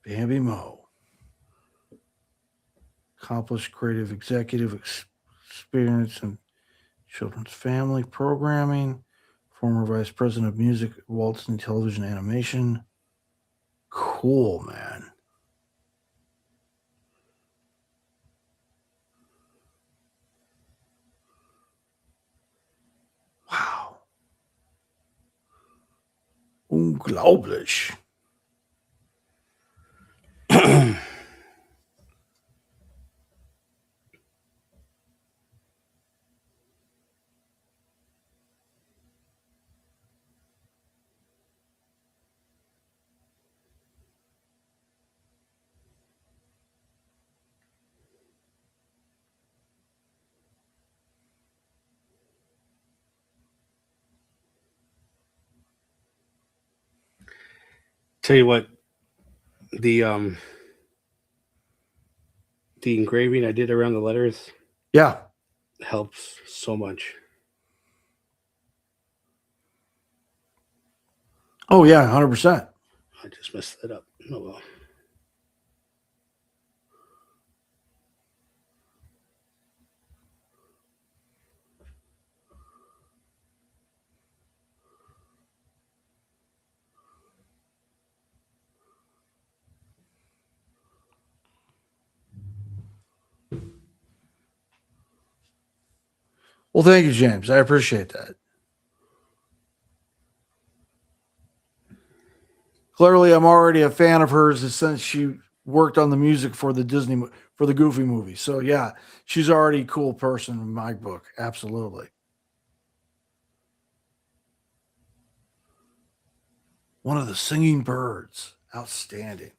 Bambi Mo. Accomplished creative executive experience in children's family programming. Former vice president of music at Walt Disney Television Animation. Cool, man. Wow. Unglaublich. Tell you what, the engraving I did around the letters Yeah. helps so much. Oh, yeah, 100%. I just messed that up. Oh well. Well, thank you, James. I appreciate that. Clearly, I'm already a fan of hers since she worked on the music for the Goofy movie. So yeah, she's already a cool person in my book. Absolutely. One of the singing birds. Outstanding.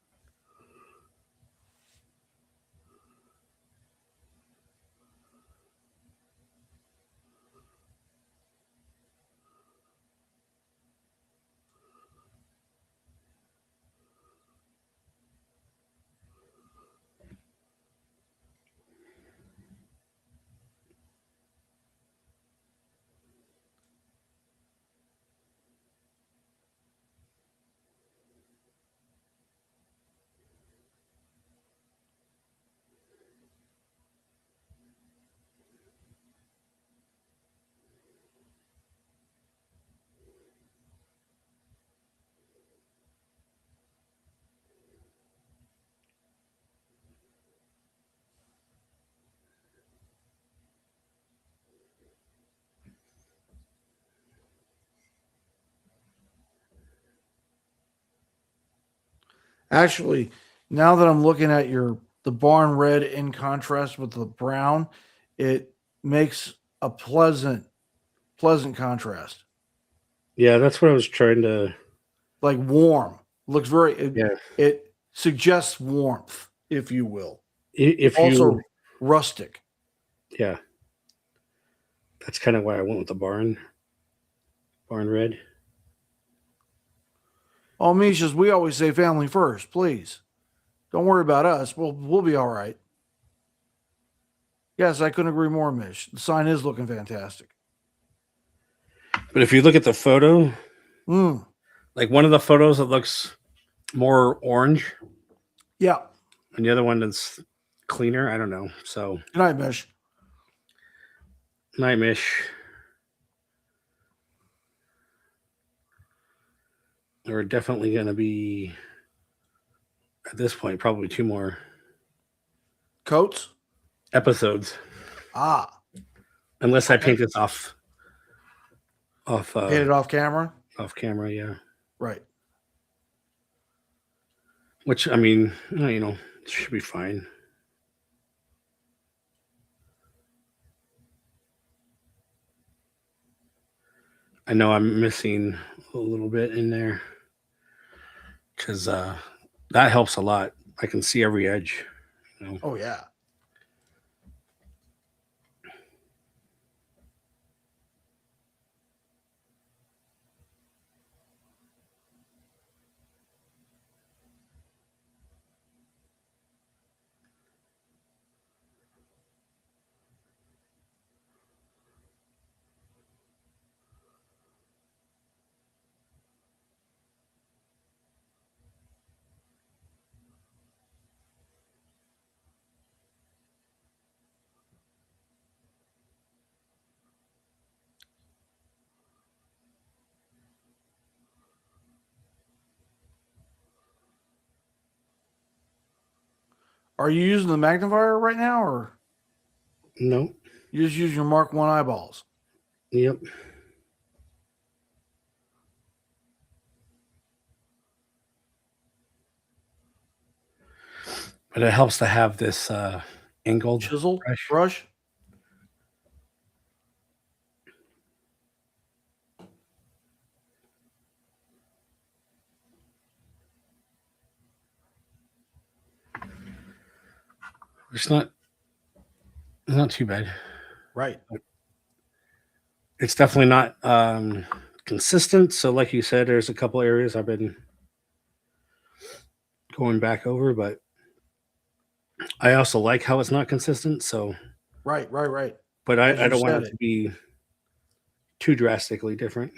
Actually, now that I'm looking at the barn red in contrast with the brown, it makes a pleasant contrast. Yeah, that's what I was trying to. Like warm. Looks very Yeah, it suggests warmth, if you will. if you. Also rustic. Yeah, that's kind of why I went with the barn red. Oh, Misha's, we always say family first, please. Don't worry about us. We'll be all right. Yes, I couldn't agree more, Mish. The sign is looking fantastic. But if you look at the photo, Mm. like one of the photos, it looks more orange, Yeah. and the other one is cleaner. I don't know. So Good night, Mish. night, Mish. There are definitely going to be at this point probably 2 more Coats? episodes, Ah. unless I Okay. paint this off Painted off camera? off camera. Yeah, Right. which I mean, should be fine. I know I'm missing a little bit in there because that helps a lot. I can see every edge. Oh yeah. Are you using the magnifier right now, or No. you just use your Mark 1 eyeballs? Yep. But it helps to have this angled Chisel brush. brush. It's not too bad. Right. It's definitely not consistent. So, like you said, there's a couple areas I've been going back over, but I also like how it's not consistent. So, Right. but As I you don't want said it to it. be too drastically different.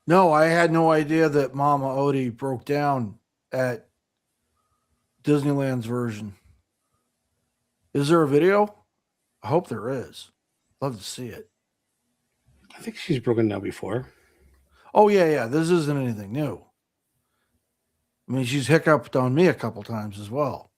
No, I had no idea that Mama Odie broke down at Disneyland's version. Is there a video? I hope there is. Love to see it. I think she's broken down before. Oh yeah. This isn't anything new. I mean, she's hiccuped on me a couple times as well.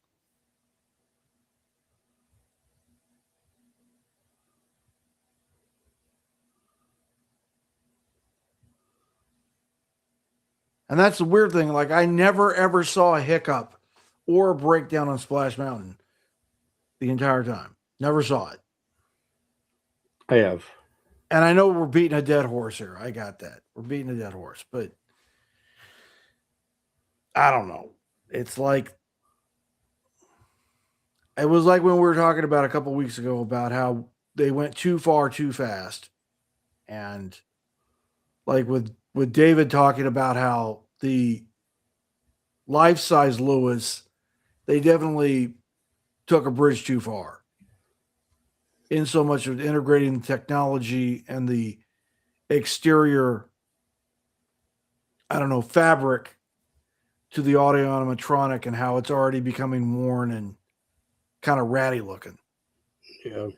And that's the weird thing. Like, I never ever saw a hiccup or a breakdown on Splash Mountain the entire time. Never saw it. I have. And I know we're beating a dead horse here. I got that. We're beating a dead horse, but I don't know. It's like, it was like when we were talking about a couple weeks ago about how they went too far too fast. And like with David talking about how the life-size Lewis, they definitely took a bridge too far in so much of integrating the technology and the exterior, I don't know, fabric to the audio animatronic, and how it's already becoming worn and kind of ratty looking. Yeah.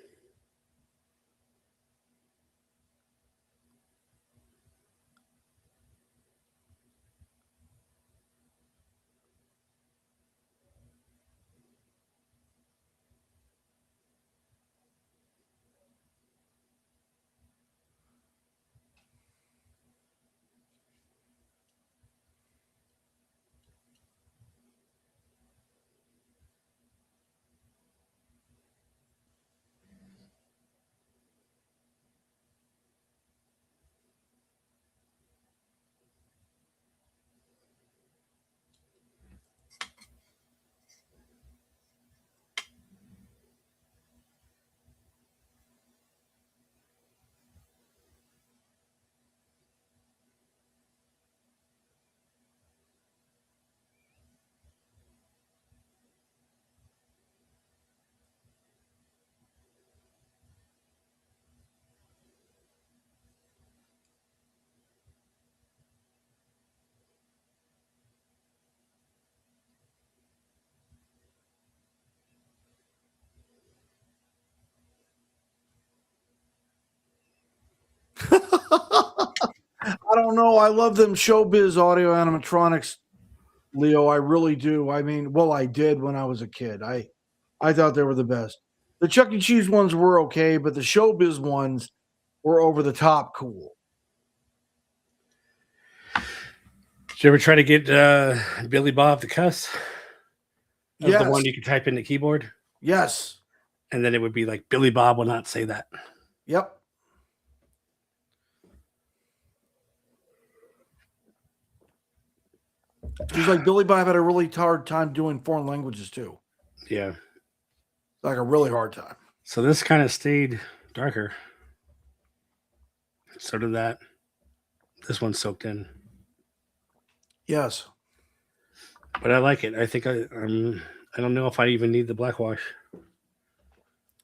I don't know. I love them showbiz audio animatronics, Leo. I really do. I mean, well, I did when I was a kid. I thought they were the best. The Chuck E. Cheese ones were okay, but the showbiz ones were over the top cool. Did you ever try to get Billy Bob to cuss? That was Yes. the one you could type in the keyboard, Yes. and then it would be like Billy Bob will not say that. Yep. Just like Billy Bob had a really hard time doing foreign languages too. Yeah. Like a really hard time. So this kind of stayed darker. So did that. This one soaked in. Yes. But I like it. I think I don't know if I even need the black wash.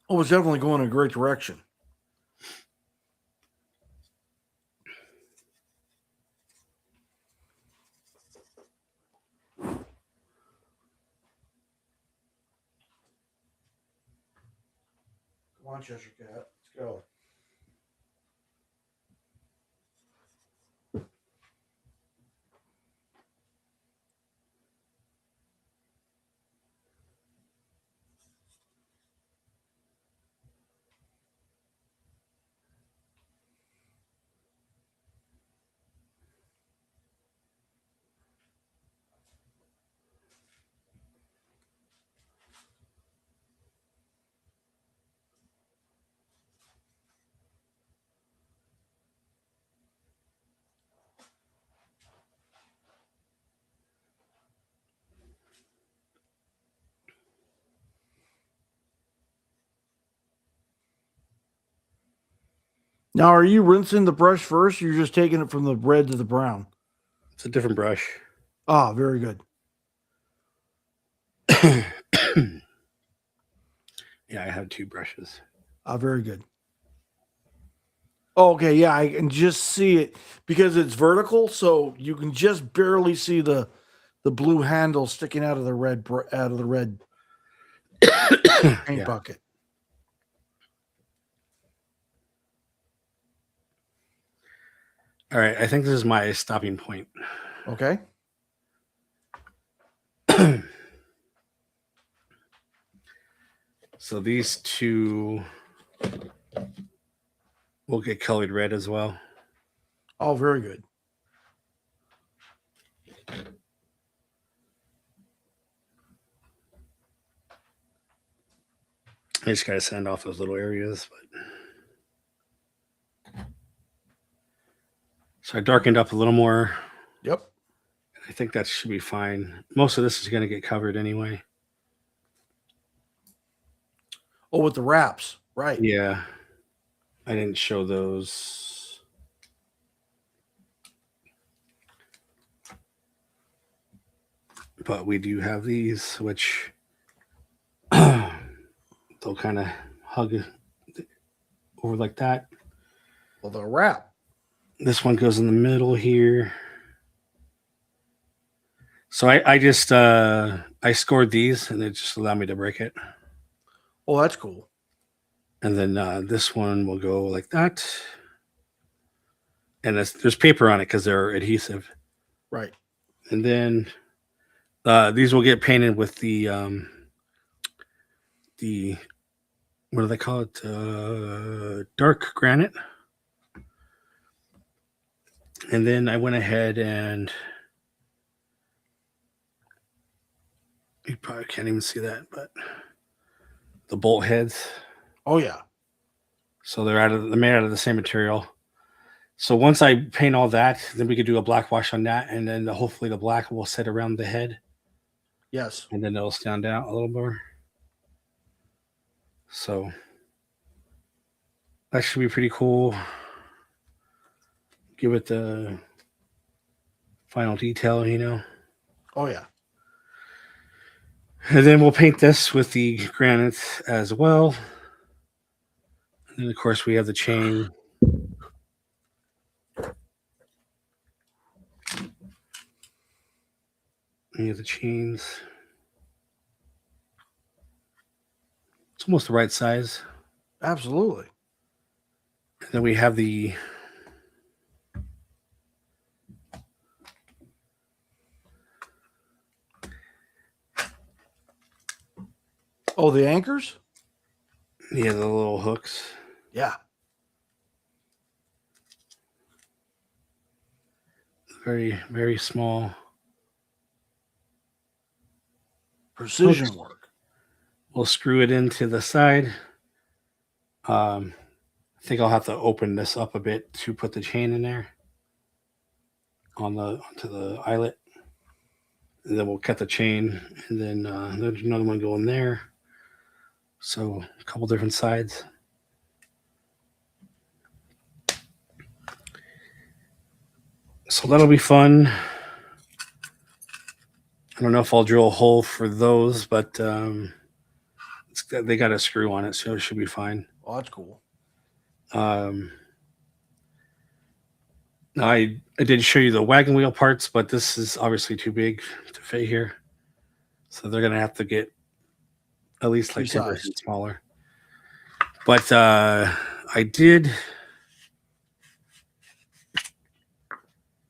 Oh, it's definitely going in a great direction. Come on, Cheshire Cat. Let's go. Now, are you rinsing the brush first? Or you're just taking it from the red to the brown? It's a different brush. Ah, very good. Yeah, I have 2 brushes. Ah, very good. Oh, okay, yeah, I can just see it because it's vertical, so you can just barely see the blue handle sticking out of the red paint Yeah. bucket. All right, I think this is my stopping point. Okay. So these 2 will get colored red as well. Oh, very good. I just gotta sand off those little areas, but so I darkened up a little more. Yep. I think that should be fine. Most of this is gonna get covered anyway. Oh, with the wraps, right? Yeah, I didn't show those. But we do have these, which they'll kind of hug over like that. Well, the wrap. This one goes in the middle here. So I just I scored these and it just allowed me to break it. Oh, that's cool. And then this one will go like that. And there's paper on it because they're adhesive. Right. And then these will get painted with the what do they call it? Dark granite. And then I went ahead and you probably can't even see that, but the bolt heads. Oh, yeah. So they're made out of the same material. So once I paint all that, then we could do a black wash on that, and then hopefully the black will set around the head. Yes. And then it'll stand out a little more. So that should be pretty cool. Give it the final detail, you know. Oh, yeah. And then we'll paint this with the granite as well. And then, of course, we have the chain. We have the chains. It's almost the right size. Absolutely. And then we have the Oh, the anchors? the little hooks. Yeah. Very, very small. Precision hooks. work. We'll screw it into the side. I think I'll have to open this up a bit to put the chain in there onto the eyelet. And then we'll cut the chain, and then there's another one going there. So a couple different sides. So that'll be fun. don't know if I'll drill a hole for those, but they got a screw on it, so it should be fine. Oh, that's cool. I did show you the wagon wheel parts, but this is obviously too big to fit here. So they're going to have to get at least like 10% smaller. But I did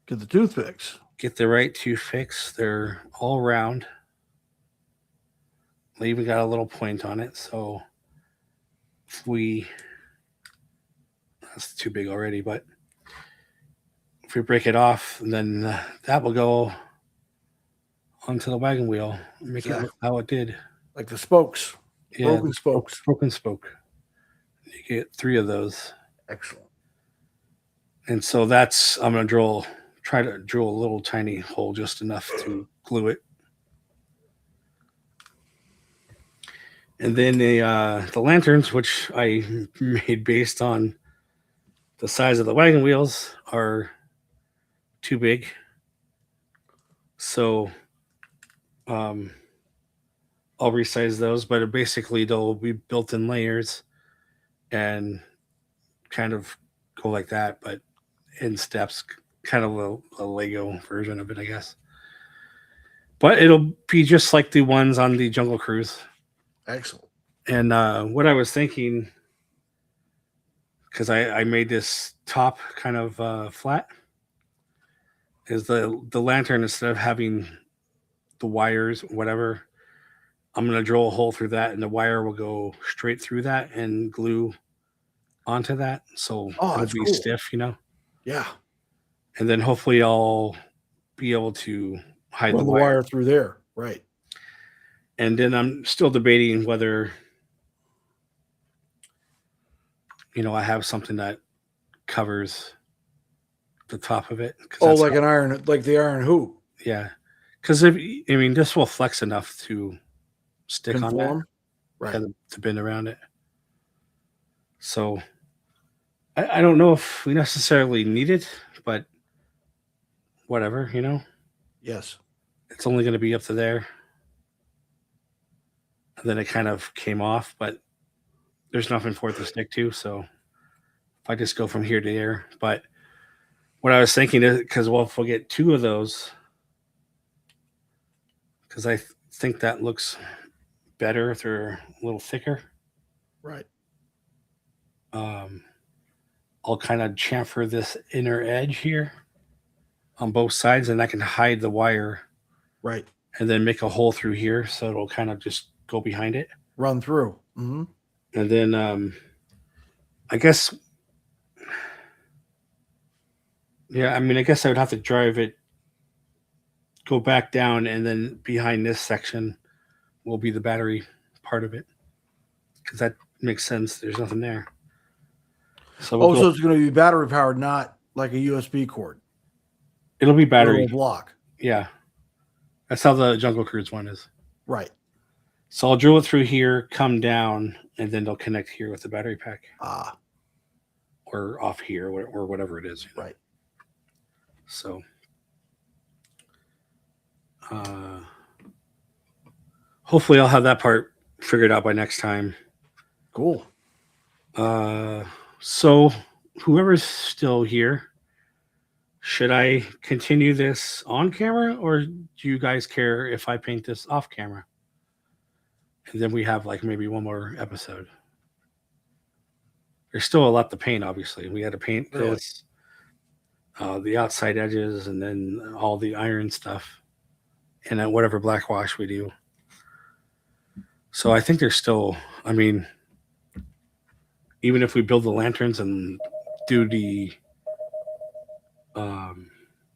get the toothpicks. Get the right toothpicks. They're all round. They even got a little point on it. So if that's too big already, but if we break it off, then that will go onto the wagon wheel and make it look how it did. Like the spokes. Yeah, broken spokes. Broken spoke. You get 3 of those. Excellent. And so I'm going to try to drill a little tiny hole, just enough to glue it. And then the lanterns, which I made based on the size of the wagon wheels, are too big. So I'll resize those, but basically they'll be built in layers and kind of go like that, but in steps, kind of a Lego version of it, I guess. But it'll be just like the ones on the Jungle Cruise. Excellent. And what I was thinking, because I made this top kind of flat, is the lantern, instead of having the wires, whatever, I'm going to drill a hole through that, and the wire will go straight through that and glue onto that. So it'll be cool. stiff, Yeah. And then hopefully I'll be able to hide the wire through there. Right. And then I'm still debating whether, I have something that covers the top of it. Like the iron hoop. Yeah. Because this will flex enough to stick on that. Right. To bend around it. So I don't know if we necessarily need it, but whatever, Yes. It's only going to be up to there. And then it kind of came off, but there's nothing for it to stick to. So if I just go from here to there, but what I was thinking is, because if we'll get 2 of those, because I think that looks better if they're a little thicker. Right. I'll kind of chamfer this inner edge here on both sides, and I can hide the wire. Right. And then make a hole through here, so it'll kind of just go behind it. Run through. Mm-hmm. And then I guess, I guess I would have to drive it, go back down, and then behind this section will be the battery part of it. Because that makes sense. There's nothing there. So so it's going to be battery powered, not like a USB cord. It'll be battery block. Yeah. That's how the Jungle Cruise one is. Right. So I'll drill it through here, come down, and then they'll connect here with the battery pack. Or off here, or whatever it is. Right. So hopefully I'll have that part figured out by next time. Cool. So whoever's still here, should I continue this on camera, or do you guys care if I paint this off camera? And then we have maybe one more episode. There's still a lot to paint, obviously. We had to paint this, the outside edges, and then all the iron stuff, and then whatever black wash we do. So I think there's still, even if we build the lanterns and do the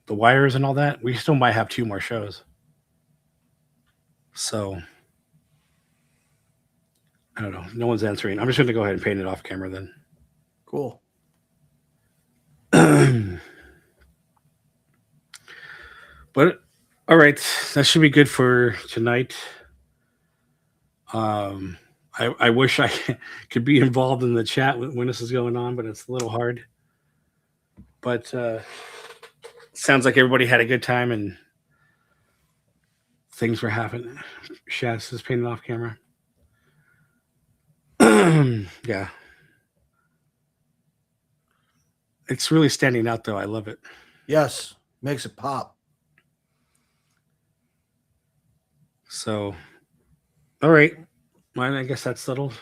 wires and all that, we still might have 2 more shows. So I don't know. No one's answering. I'm just going to go ahead and paint it off camera then. Cool. But all right, that should be good for tonight. I wish I could be involved in the chat when this is going on, but it's a little hard. But sounds like everybody had a good time, and things were happening. Shaz is painting off camera. Yeah. It's really standing out, though. I love it. Yes, makes it pop. So, all right. Mine, I guess that's settled.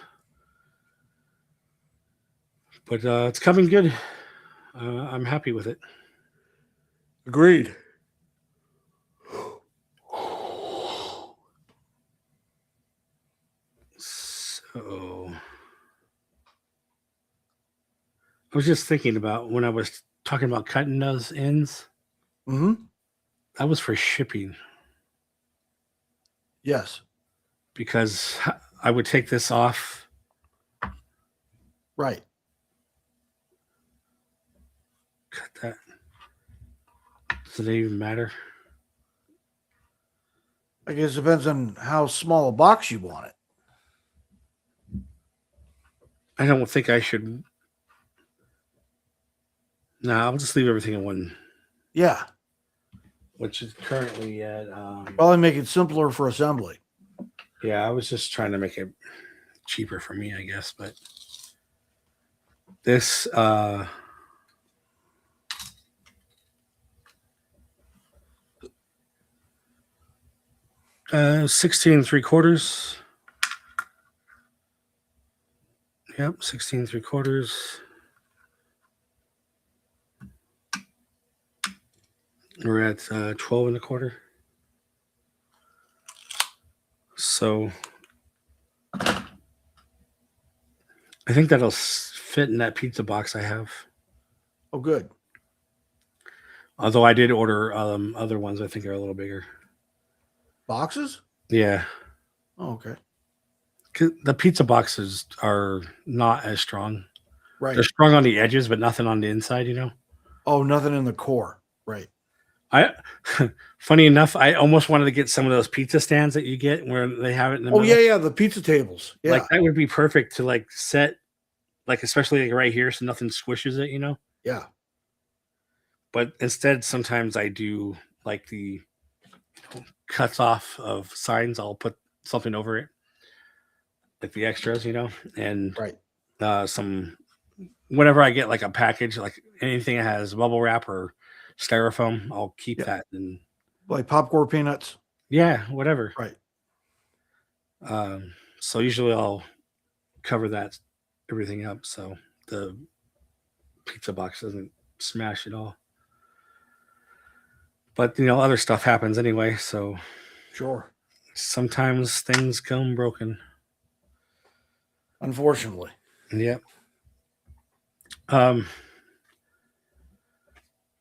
But it's coming good. I'm happy with it. Agreed. So, I was just thinking about when I was talking about cutting those ends. Mm-hmm. That was for shipping. Yes. Because I would take this off. Right. Cut that. Does it even matter? I guess it depends on how small a box you want it. I don't think I should. No, I'll just leave everything in one. Yeah. Which is currently at. Probably make it simpler for assembly. Yeah, I was just trying to make it cheaper for me, I guess. But this 16 3/4. Yep, 16 3/4. We're at 12 1/4. So I think that'll fit in that pizza box I have. Oh, good. Although I did order other ones, I think are a little bigger. Boxes? Yeah. Oh, okay. The pizza boxes are not as strong. Right. They're strong on the edges, but nothing on the inside, you know? Oh, nothing in the core. Right. Funny enough, I almost wanted to get some of those pizza stands that you get where they have it in the Oh, middle. yeah, the pizza tables. Yeah. Like that would be perfect to like set, like especially like right here, so nothing squishes it, you know? Yeah. But instead, sometimes I do like the cuts off of signs. I'll put something over it, like the extras, you know, and right. Some whenever I get like a package, like anything that has bubble wrap or styrofoam, I'll keep that. And like popcorn peanuts. Yeah, whatever. Right. So usually I'll cover that everything up so the pizza box doesn't smash at all. But you know, other stuff happens anyway, so sure. Sometimes things come broken. Unfortunately. Yep.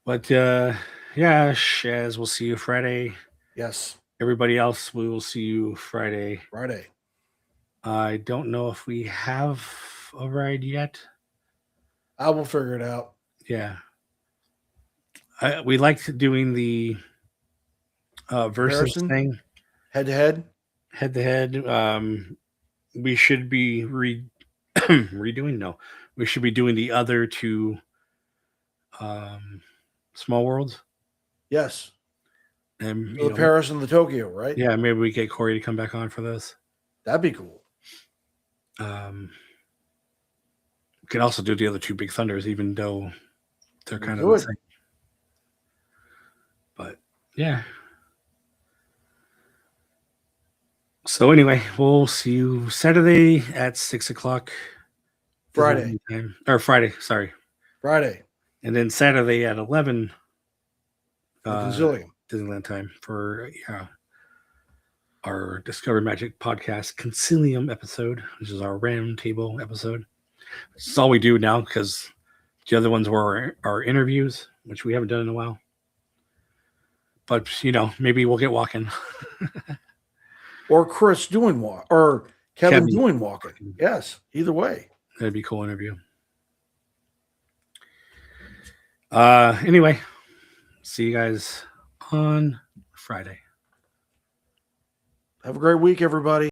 But yeah, Shaz, we'll see you Friday. Yes. Everybody else, we will see you Friday. Friday. I don't know if we have a ride yet. I will figure it out. Yeah. We liked doing the versus thing. Head to head. Head to head. We should be redoing. No, we should be doing the other two small worlds. Yes. And the Paris and the Tokyo, right? Yeah, maybe we get Corey to come back on for this. That'd be cool. We could also do the other two Big Thunders, even though they're kind of the same. But yeah. So anyway, we'll see you Saturday at 6:00. Friday. Or Friday, sorry. Friday. And then Saturday at 11. Disneyland time for our Discover Magic podcast Concilium episode, which is our round table episode. It's all we do now because the other ones were our interviews, which we haven't done in a while. But you know, maybe we'll get walking. Or Chris doing walk, or Kevin doing walking. Yes, either way. That'd be a cool interview. Anyway, see you guys on Friday. Have a great week, everybody.